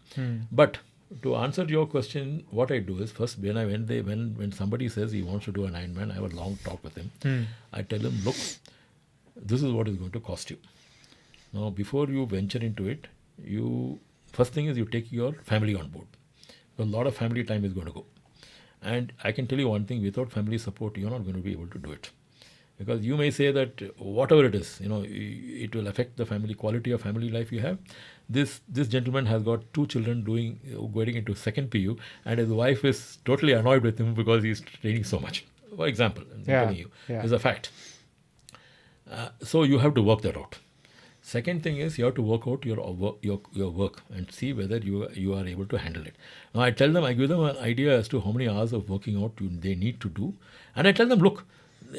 But to answer your question, what I do is first when somebody says he wants to do an Ironman, I have a long talk with him. I tell him, look, this is what is going to cost you. Now, before you venture into it, you first thing is you take your family on board. A lot of family time is going to go. And I can tell you one thing: without family support, you're not going to be able to do it. Because you may say that whatever it is, it will affect the family quality of family life you have. This gentleman has got two children going into second PU, and his wife is totally annoyed with him because he's training so much. For example, I'm telling you, is a fact. So you have to work that out. Second thing is you have to work out your work and see whether you are able to handle it. Now I give them an idea as to how many hours of working out they need to do, and I tell them, look,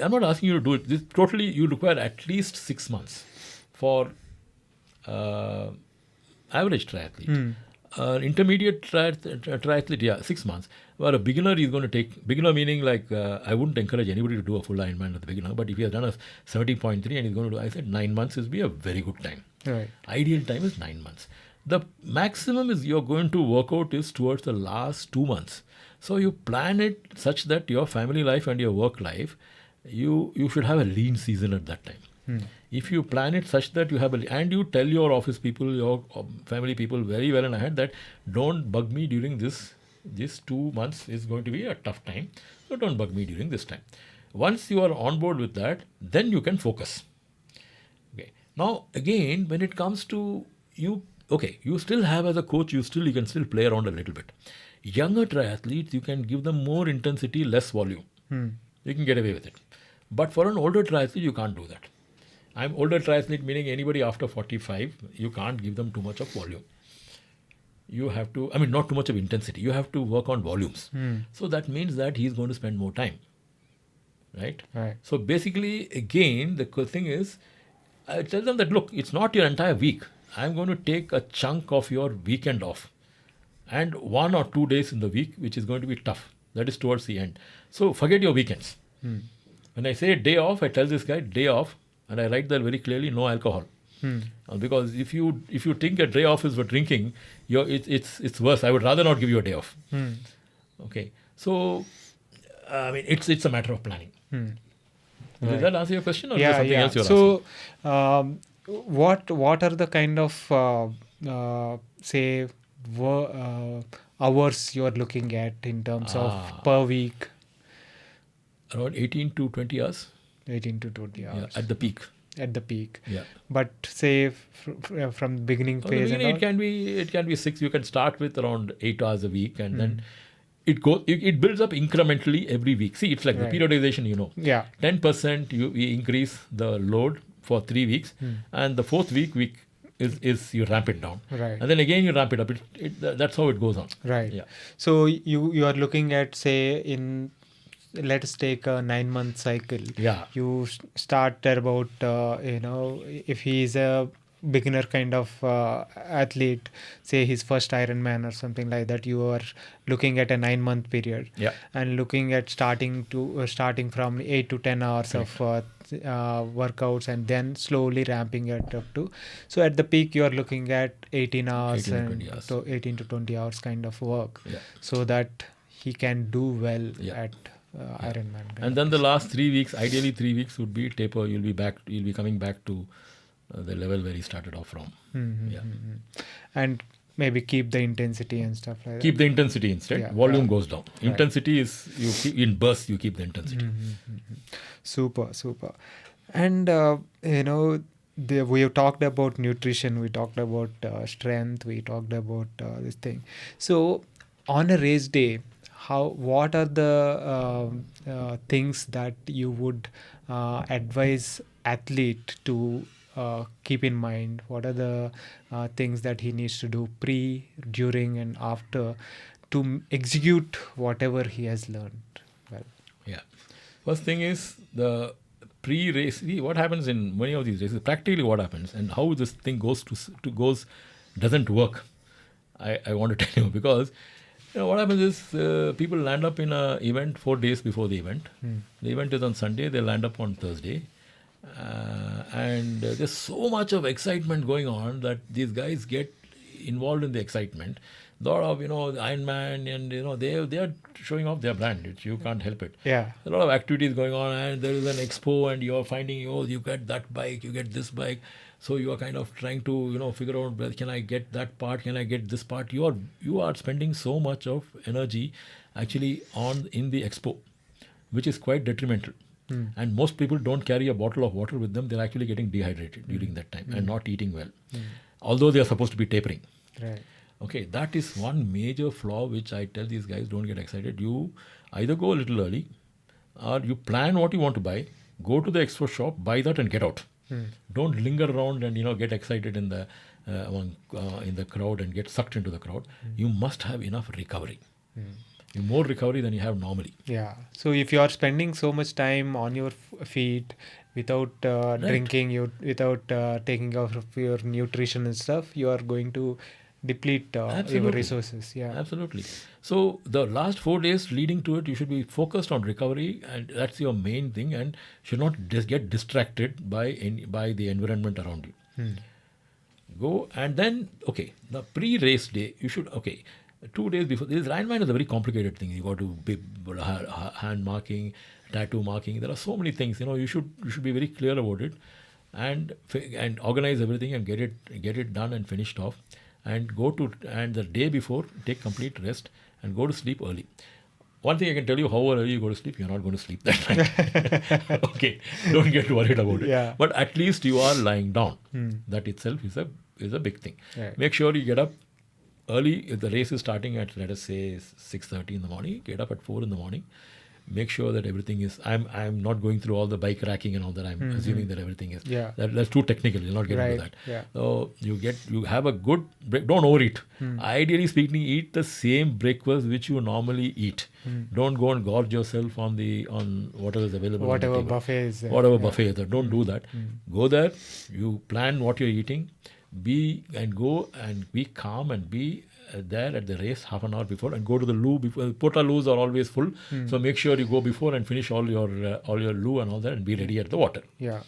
I'm not asking you to do it. This totally you require at least 6 months for average triathlete. Intermediate triathlete, 6 months. Well, a beginner is going to take, beginner meaning like, I wouldn't encourage anybody to do a full Ironman at the beginner, but if he has done a 17.3 and he's going to do, I said 9 months is be a very good time. Right. Ideal time is 9 months. The maximum is you're going to work out is towards the last 2 months. So you plan it such that your family life and your work life, you should have a lean season at that time. If you plan it such that you have and you tell your office people, your family people very well in ahead that don't bug me during this 2 months is going to be a tough time, so don't bug me during this time. Once you are on board with that, then you can focus. Okay. Now again, when it comes to you, okay, you still have as a coach, you can still play around a little bit. Younger triathletes, you can give them more intensity, less volume. You can get away with it. But for an older triathlete, you can't do that. I'm older triathlete meaning anybody after 45, you can't give them too much of volume. You have to, not too much of intensity. You have to work on volumes. So that means that he's going to spend more time. Right? So basically, again, the thing is, I tell them that, look, it's not your entire week. I'm going to take a chunk of your weekend off. And 1 or 2 days in the week, which is going to be tough. That is towards the end. So forget your weekends. When I say day off, I tell this guy, day off. And I write there very clearly, no alcohol. Because if you think a day off is for drinking, it's worse. I would rather not give you a day off. Okay. So, it's a matter of planning. Does that answer your question, or is there something else you're asking? So, what are the kind of hours you are looking at in terms of per week? Around 18 to 20 hours. 18 to 20 hours. Yeah, at the peak. Yeah. But say from the beginning phase, it can be 6. You can start with around 8 hours a week, and then it builds up incrementally every week. See, it's like the periodization. Yeah. 10% we increase the load for 3 weeks, and the fourth week is you ramp it down, right? And then again you ramp it up. That's how it goes on. Right. Yeah. So you are looking at, say, let's take a 9-month cycle. Yeah. You start at about, if he is a beginner kind of athlete, say his first Ironman or something like that, you are looking at a 9-month period. Yeah. And looking at starting from 8 to 10 hours of workouts, and then slowly ramping it up to. So at the peak, you are looking at 18 hours 18 to 20 hours kind of work. Yeah. So that he can do well at Ironman. And then the last 3 weeks, ideally 3 weeks would be taper. You'll be coming back to the level where he started off from. And maybe keep the intensity and stuff like that. Keep the intensity instead. Volume goes down. Right. Intensity is in bursts. You keep the intensity. Super. And we have talked about nutrition. We talked about strength. We talked about this thing. So on a race day, what are the things that you would advise athlete to keep in mind? What are the things that he needs to do pre, during, and after to execute whatever he has learned well? Yeah. First thing is pre-race, see what happens in many of these races, practically what happens and how this thing goes doesn't work. I want to tell you because what happens is people land up in an event 4 days before the event. The event is on Sunday, they land up on Thursday. And there's so much of excitement going on that these guys get involved in the excitement. A lot of, Ironman and, they are showing off their brand. You can't help it. Yeah. A lot of activities going on and there is an expo and you're finding, you get that bike, you get this bike. So you are kind of trying to, figure out, well, can I get that part? Can I get this part? You are spending so much of energy actually in the expo, which is quite detrimental. And most people don't carry a bottle of water with them. They're actually getting dehydrated during that time and not eating well. Although they are supposed to be tapering. Right. Okay, that is one major flaw which I tell these guys, don't get excited. You either go a little early or you plan what you want to buy, go to the expo shop, buy that and get out. Don't linger around and get excited in the crowd and get sucked into the crowd. You must have enough recovery. More recovery than you have normally. Yeah. So if you are spending so much time on your feet without drinking, without taking care of your nutrition and stuff, you are going to deplete your resources. Yeah. Absolutely. So the last 4 days leading to it, you should be focused on recovery, and that's your main thing, and should not get distracted by the environment around you. Go and then the pre-race day you should 2 days before. This Ironman is a very complicated thing. You got to be hand marking, tattoo marking. There are so many things. You should be very clear about it, and organize everything and get it done and finished off. And and the day before take complete rest and go to sleep early. One thing I can tell you, however early you go to sleep, you're not going to sleep that night. Okay, don't get worried about it. Yeah. But at least you are lying down. That itself is a big thing. Right. Make sure you get up early. If the race is starting at, let us say, 6:30 in the morning, get up at 4 in the morning. Make sure that everything is. I'm not going through all the bike racking and all that. I'm assuming that everything is. Yeah. That's too technical. You'll not get into that. Yeah. So you have a good break. Don't overeat. Ideally speaking, eat the same breakfast which you normally eat. Don't go and gorge yourself on whatever is available. Whatever buffet is there. Whatever buffet is there. Don't do that. Go there. You plan what you're eating. Go and be calm and be there at the race half an hour before, and go to the loo before. Pota loos are always full, so make sure you go before and finish all your loo and all that, and be ready at the water. Yeah.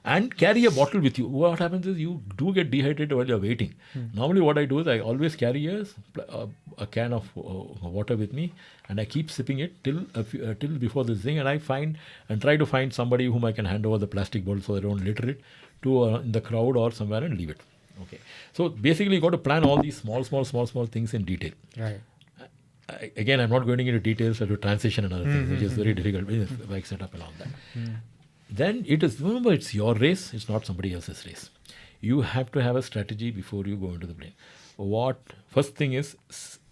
And carry a bottle with you. What happens is you do get dehydrated while you're waiting. Normally what I do is I always carry a can of water with me, and I keep sipping it till before this thing, and try to find somebody whom I can hand over the plastic bottle so I don't litter it to in the crowd or somewhere and leave it. Okay. So basically you got to plan all these small things in detail. Right. Again, I'm not going into details to transition and other things, which is very difficult with bike setup and all that. Then remember, it's your race, it's not somebody else's race. You have to have a strategy before you go into the plane. First thing is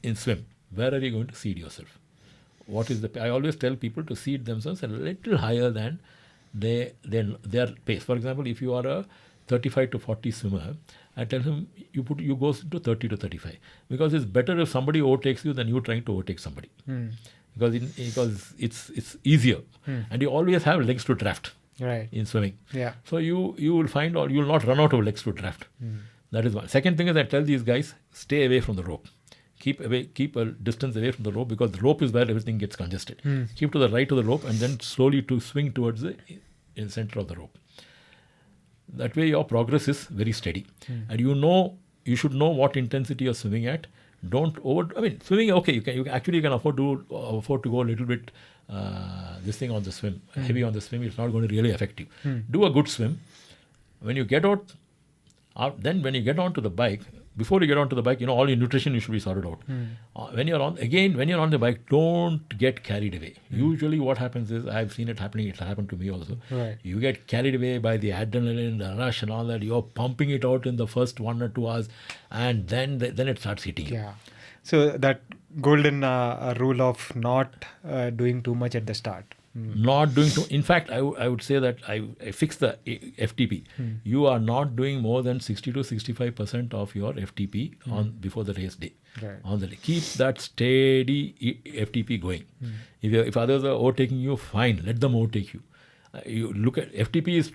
in swim, where are you going to seed yourself? I always tell people to seed themselves a little higher than their pace. For example, if you are a 35 to 40 swimmer, I tell him you go to 30 to 35, because it's better if somebody overtakes you than you trying to overtake somebody. Because it's easier, and you always have legs to draft. Right. In swimming. Yeah. So you will find, or you will not run out of legs to draft. That is one. Second thing is I tell these guys, stay away from the rope. Keep a distance away from the rope, because the rope is where everything gets congested. Keep to the right of the rope and then slowly to swing towards the center of the rope. That way your progress is very steady. And you should know what intensity you're swimming at. Swimming, okay, you can afford to go a little bit this thing on the swim, heavy on the swim. It's not going to really affect you. Do a good swim. When you get out, then when you get onto the bike, before you get onto the bike, all your nutrition you should be sorted out. When you're on the bike, don't get carried away. Usually what happens is, I've seen it happening, it happened to me also. Right. You get carried away by the adrenaline, the rush and all that. You're pumping it out in the first 1 or 2 hours, and then it starts hitting you. Yeah. So that golden rule of not doing too much at the start. Not doing too. In fact, I would say that I fixed the FTP. You are not doing more than 60 to 65% of your FTP before the race day. Right. On the day. Keep that steady FTP going. If others are overtaking you, fine, let them overtake you. You look at FTP is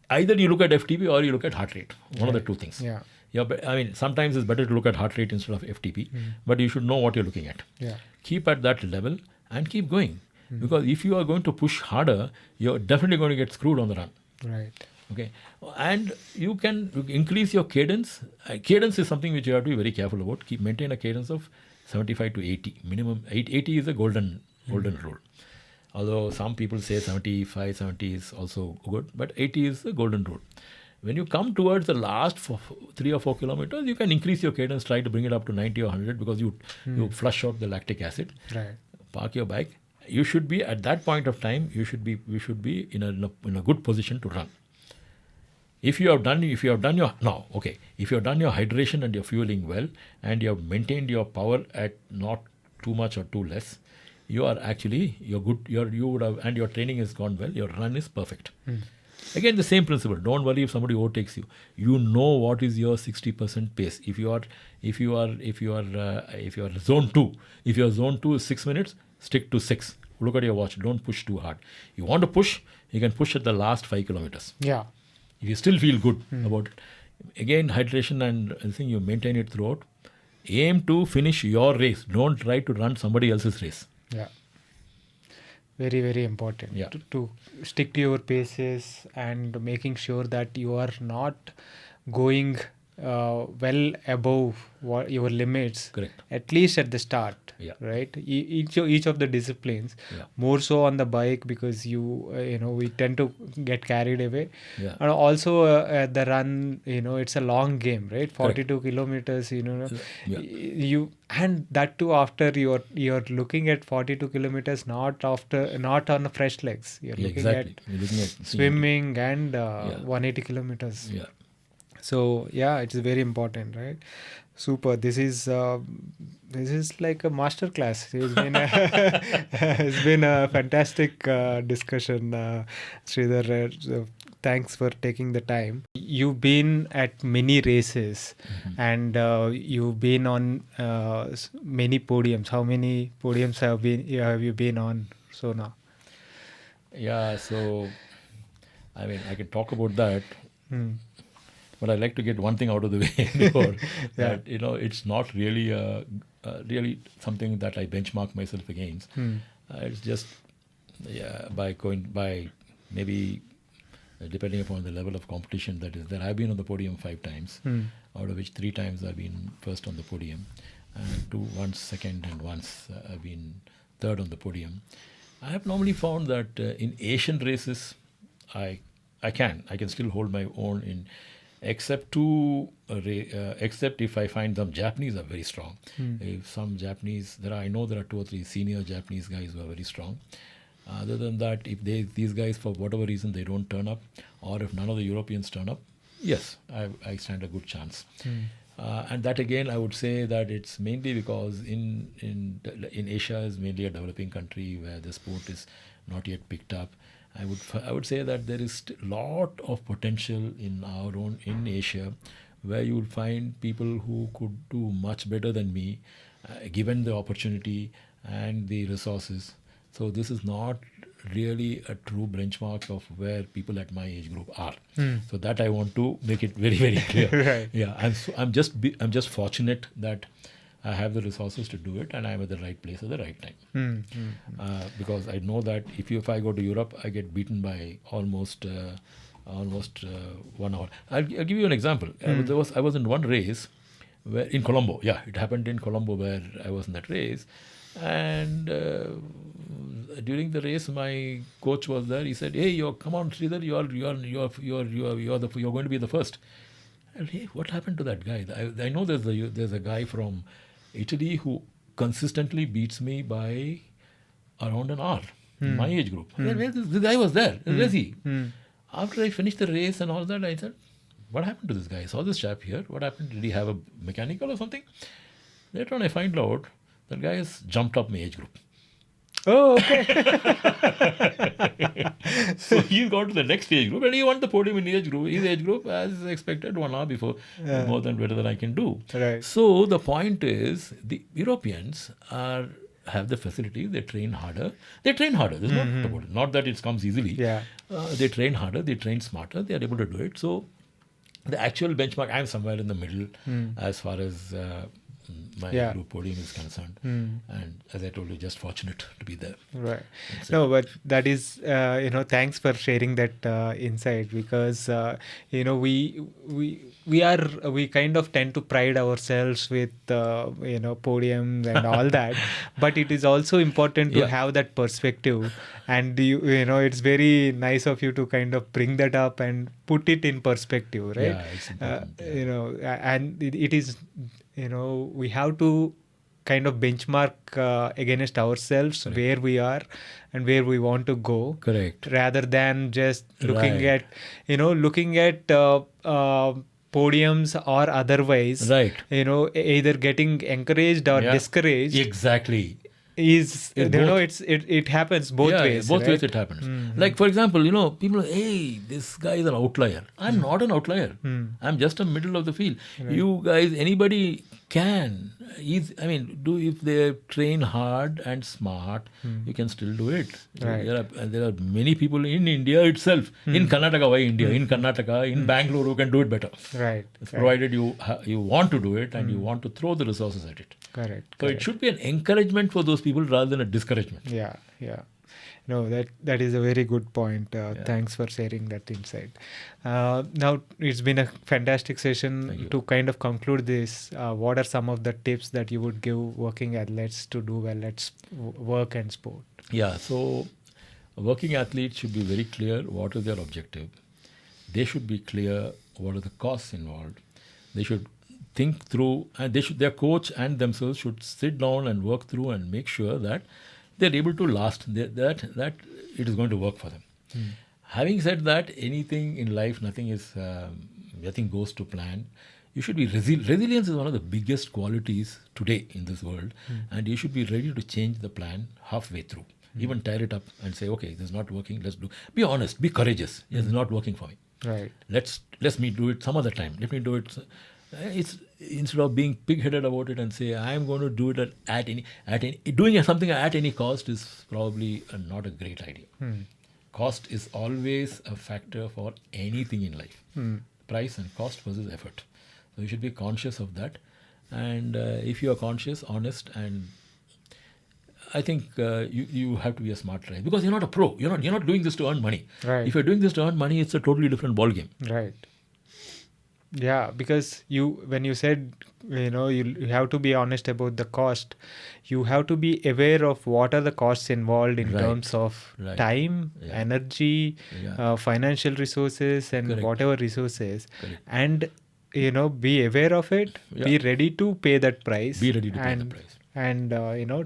either you look at FTP or you look at heart rate. One of the two things. Yeah. Yeah, but I mean, sometimes it's better to look at heart rate instead of FTP, but you should know what you're looking at. Yeah. Keep at that level and keep going. Because if you are going to push harder, you're definitely going to get screwed on the run. Right. Okay, and you can increase your cadence. Cadence is something which you have to be very careful about. Maintain a cadence of 75 to 80 minimum. 80 is a golden rule. Although some people say 75, 70 is also good, but 80 is the golden rule. When you come towards the last 3 or 4 kilometers, you can increase your cadence, try to bring it up to 90 or 100 because you flush out the lactic acid. Right. Park your bike. You should be at that point of time. We should be in a good position to run. If you have done your hydration and your fueling well, and you have maintained your power at not too much or too less, you're good. You would have, and your training has gone well. Your run is perfect. Again, the same principle. Don't worry if somebody overtakes you. You know what is your 60% pace. If you are zone 2, if your zone 2 is 6 minutes, stick to 6. Look at your watch. Don't push too hard. You want to push, you can push at the last 5 kilometers. Yeah. If you still feel good about it. Again, hydration and I think you maintain it throughout. Aim to finish your race. Don't try to run somebody else's race. Yeah. Very, very important. Yeah. To stick to your paces and making sure that you are not going well above your limits. Correct. At least at the start. Yeah. Right. Each of the disciplines. Yeah. More so on the bike because we tend to get carried away. Yeah. And also at the run, it's a long game, right? 42 kilometers. Yeah. And that too after you're looking at 42 kilometers not on fresh legs. You're looking at swimming and 180 kilometers. Yeah. So it's very important, right? Super. This is like a master class. It's been a fantastic discussion, Sridhar. So thanks for taking the time. You've been at many races, and you've been on many podiums. How many podiums have you been on so now? Yeah. So, I mean, I can talk about that. But I'd like to get one thing out of the way before that, it's not really really something that I benchmark myself against. It's just by maybe depending upon the level of competition that is there. I've been on the podium 5 times, out of which 3 times I've been first on the podium, and once second, and once I've been third on the podium. I have normally found that in Asian races, I can still hold my own except if I find some Japanese are very strong. If some Japanese, I know there are 2 or 3 senior Japanese guys who are very strong. Other than that, if these guys for whatever reason they don't turn up, or if none of the Europeans turn up, yes, I stand a good chance. And that again, I would say that it's mainly because in Asia is mainly a developing country where the sport is not yet picked up. I would say that there is a lot of potential in Asia, where you will find people who could do much better than me, given the opportunity and the resources. So this is not really a true benchmark of where people at my age group are. So that I want to make it very, very clear. Right. Yeah, I'm just fortunate that I have the resources to do it, and I'm at the right place at the right time. Because I know that if I go to Europe, I get beaten by almost 1 hour. I'll give you an example. I was in one race where in Colombo. Yeah, it happened in Colombo where I was in that race, and during the race, my coach was there. He said, "Hey, come on, Sridhar, you're going to be the first." And hey, what happened to that guy? I know there's a guy from Italy who consistently beats me by around an hour in my age group. The guy was there. Where is he? After I finished the race and all that, I said, what happened to this guy? I saw this chap here. What happened? Did he have a mechanical or something? Later on, I find out that guy has jumped up my age group. Oh, okay. So he's gone to the next age group and he won the podium in his age group as expected 1 hour before, better than I can do. Right. So the point is, the Europeans are have the facilities, they train harder. They train harder. There's no doubt about it. Not that it comes easily. Yeah. They train harder. They train smarter. They are able to do it. So the actual benchmark, I'm somewhere in the middle as far as my group podium is concerned. And as I told you, just fortunate to be there. Right. No, but that is, thanks for sharing that insight, because, we kind of tend to pride ourselves with, podiums and all that, but it is also important to have that perspective. And, it's very nice of you to kind of bring that up and put it in perspective, right? Yeah, it's important. And it is, we have to kind of benchmark against ourselves. Correct. Where we are and where we want to go. Correct. Rather than just looking at podiums or otherwise, right? Either getting encouraged or discouraged. Exactly. It happens both ways. Both ways it happens. Like, for example, people, hey, this guy is an outlier. I'm not an outlier. I'm just a middle of the field. Right. You guys, anybody can. If they train hard and smart, you can still do it. Right. There are many people in India itself, in Karnataka, why India? In Karnataka, in Bangalore, who can do it better. Right. Provided you want to do it and you want to throw the resources at it. Correct. So it should be an encouragement for those people rather than a discouragement. Yeah. No, that is a very good point. Thanks for sharing that insight. Now, it's been a fantastic session. To kind of conclude this, what are some of the tips that you would give working athletes to do well at work and sport? Yeah, so working athletes should be very clear what is their objective. They should be clear what are the costs involved. They should think through, and their coach and themselves should sit down and work through and make sure that they're able to last, that it is going to work for them. Having said that, anything in life, nothing goes to plan. You should be resilience is one of the biggest qualities today in this world, and you should be ready to change the plan halfway through. Even tear it up and say, okay, this is not working, let's do. Be honest, be courageous. Yes, it's not working for me. Right. Let me do it some other time. Let me do it. It's instead of being pig-headed about it and say I'm going to do it at any doing something at any cost is probably not a great idea. Cost is always a factor for anything in life. Price and cost versus effort. So you should be conscious of that. And if you are conscious, honest, and I think you have to be a smart driver, because you're not a pro. You're not doing this to earn money. Right. If you're doing this to earn money, it's a totally different ballgame. Right. Yeah, because when you said, you have to be honest about the cost, you have to be aware of what are the costs involved in terms of time, energy, financial resources, and whatever resources. And, be aware of it, be ready to pay that price. Be ready to pay the price. And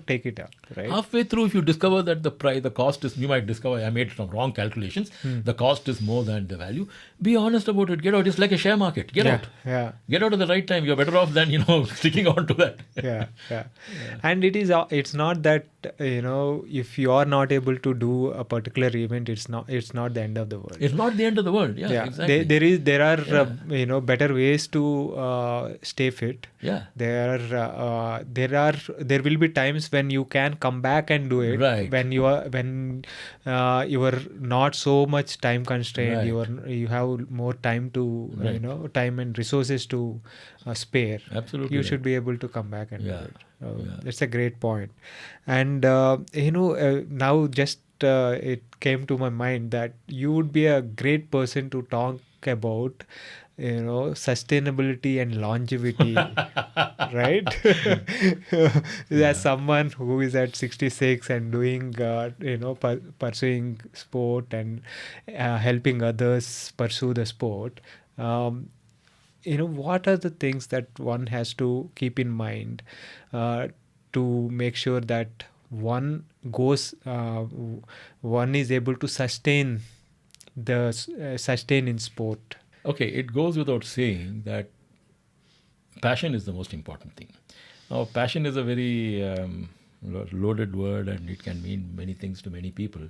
take it up, right? Halfway through, if you discover that the cost is, you might discover I made some wrong calculations. The cost is more than the value. Be honest about it. Get out. It's like a share market. Get out. Yeah. Get out at the right time. You're better off than sticking on to that. Yeah. And it's not that if you are not able to do a particular event, it's not the end of the world. It's not the end of the world. Yeah. Exactly. There are better ways to stay fit. Yeah. There will be times when you can come back and do it. Right. When you are not so much time constrained. Right. You have more time to time and resources to spare. Absolutely. You should be able to come back and do it. That's a great point. And now just it came to my mind that you would be a great person to talk about sustainability and longevity. Right? As someone who is at 66 and doing pursuing sport and helping others pursue the sport, what are the things that one has to keep in mind to make sure that one is able to sustain in sport? Okay, it goes without saying that passion is the most important thing. Now, passion is a very loaded word, and it can mean many things to many people.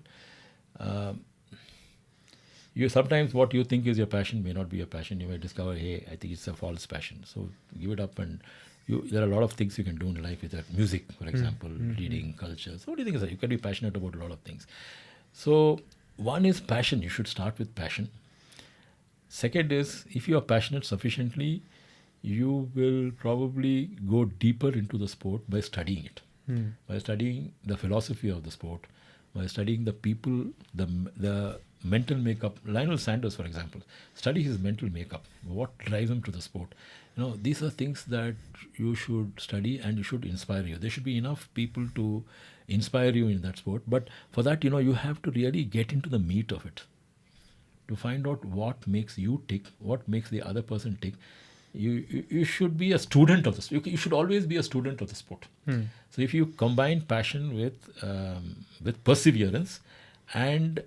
Sometimes what you think is your passion may not be your passion. You may discover, hey, I think it's a false passion. So give it up and there are a lot of things you can do in life with that. Music, for example, reading, culture. So what do you think is that? You can be passionate about a lot of things. So one is passion. You should start with passion. Second is, if you are passionate sufficiently, you will probably go deeper into the sport by studying it, by studying the philosophy of the sport, by studying the people, the mental makeup. Lionel Sanders, for example, study his mental makeup. What drives him to the sport? These are things that you should study and you should inspire you. There should be enough people to inspire you in that sport. But for that, you have to really get into the meat of it, to find out what makes you tick, what makes the other person tick. You should be a student of this. You should always be a student of the sport. So if you combine passion with perseverance and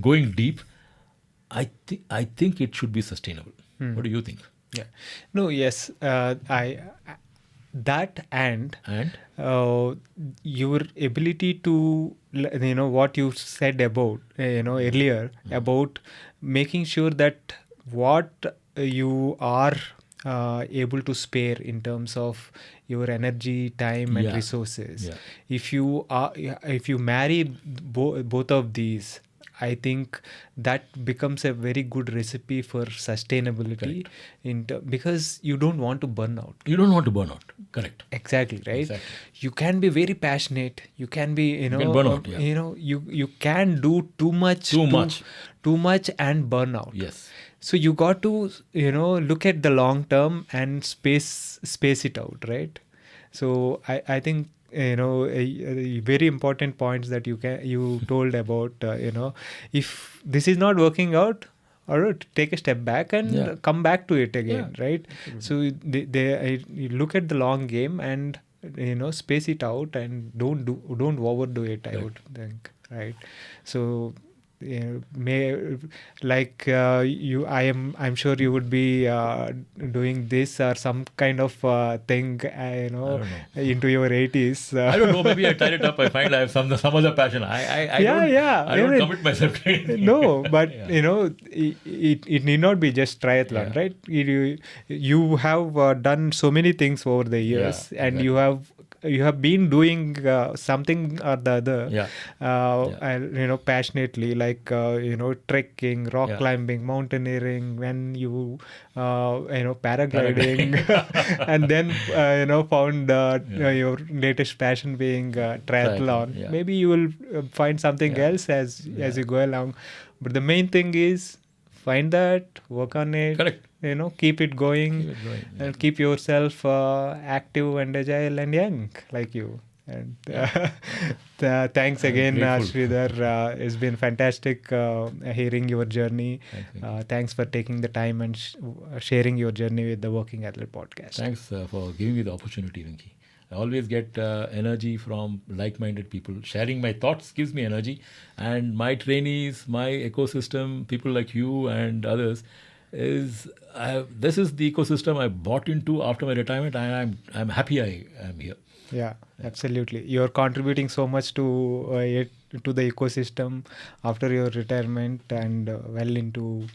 going deep, I think it should be sustainable. What do you think? Yeah. No. Yes. I that and your ability to what you said about earlier about making sure that what you are able to spare in terms of your energy, time and resources. If you marry both of these, I think that becomes a very good recipe for sustainability. Because you don't want to burn out. You don't want to burn out. Correct. Exactly, right? Exactly. You can be very passionate. You can be, you can burn out, you can do too much and burn out. Yes. So you got to, look at the long term and space it out, right? So I think, a very important points that you told about, if this is not working out, or take a step back and come back to it again, right? So you look at the long game and space it out and don't overdo it. I would think, right? So I'm sure you would be doing this or some kind of thing into your 80s. I don't know, maybe I tied it up. I find I have some other passion. I don't commit myself to anything. No, but it need not be just triathlon, right? You have done so many things over the years, and you have been doing something or the other, passionately, like trekking, rock climbing, mountaineering, when you paragliding, and then found your latest passion being triathlon. Maybe you will find something else as you go along, but the main thing is find that, work on it. Correct. Keep it going, and keep yourself active and agile and young like you. And thanks again, Sridhar. It's been fantastic hearing your journey. Thanks for taking the time and sharing your journey with the Working Athlete podcast. Thanks for giving me the opportunity, Venki. I always get energy from like-minded people. Sharing my thoughts gives me energy, and my trainees, my ecosystem, people like you and others, this is the ecosystem I bought into after my retirement, and I'm happy I am here. Yeah, absolutely. You're contributing so much to the ecosystem after your retirement, and well into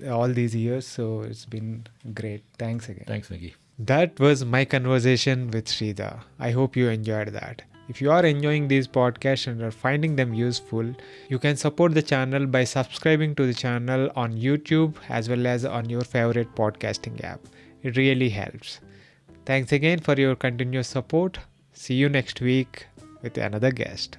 all these years. So it's been great. Thanks again. Thanks, Venki. That was my conversation with Sridhar. I hope you enjoyed that. If you are enjoying these podcasts and are finding them useful, you can support the channel by subscribing to the channel on YouTube as well as on your favorite podcasting app. It really helps. Thanks again for your continuous support. See you next week with another guest.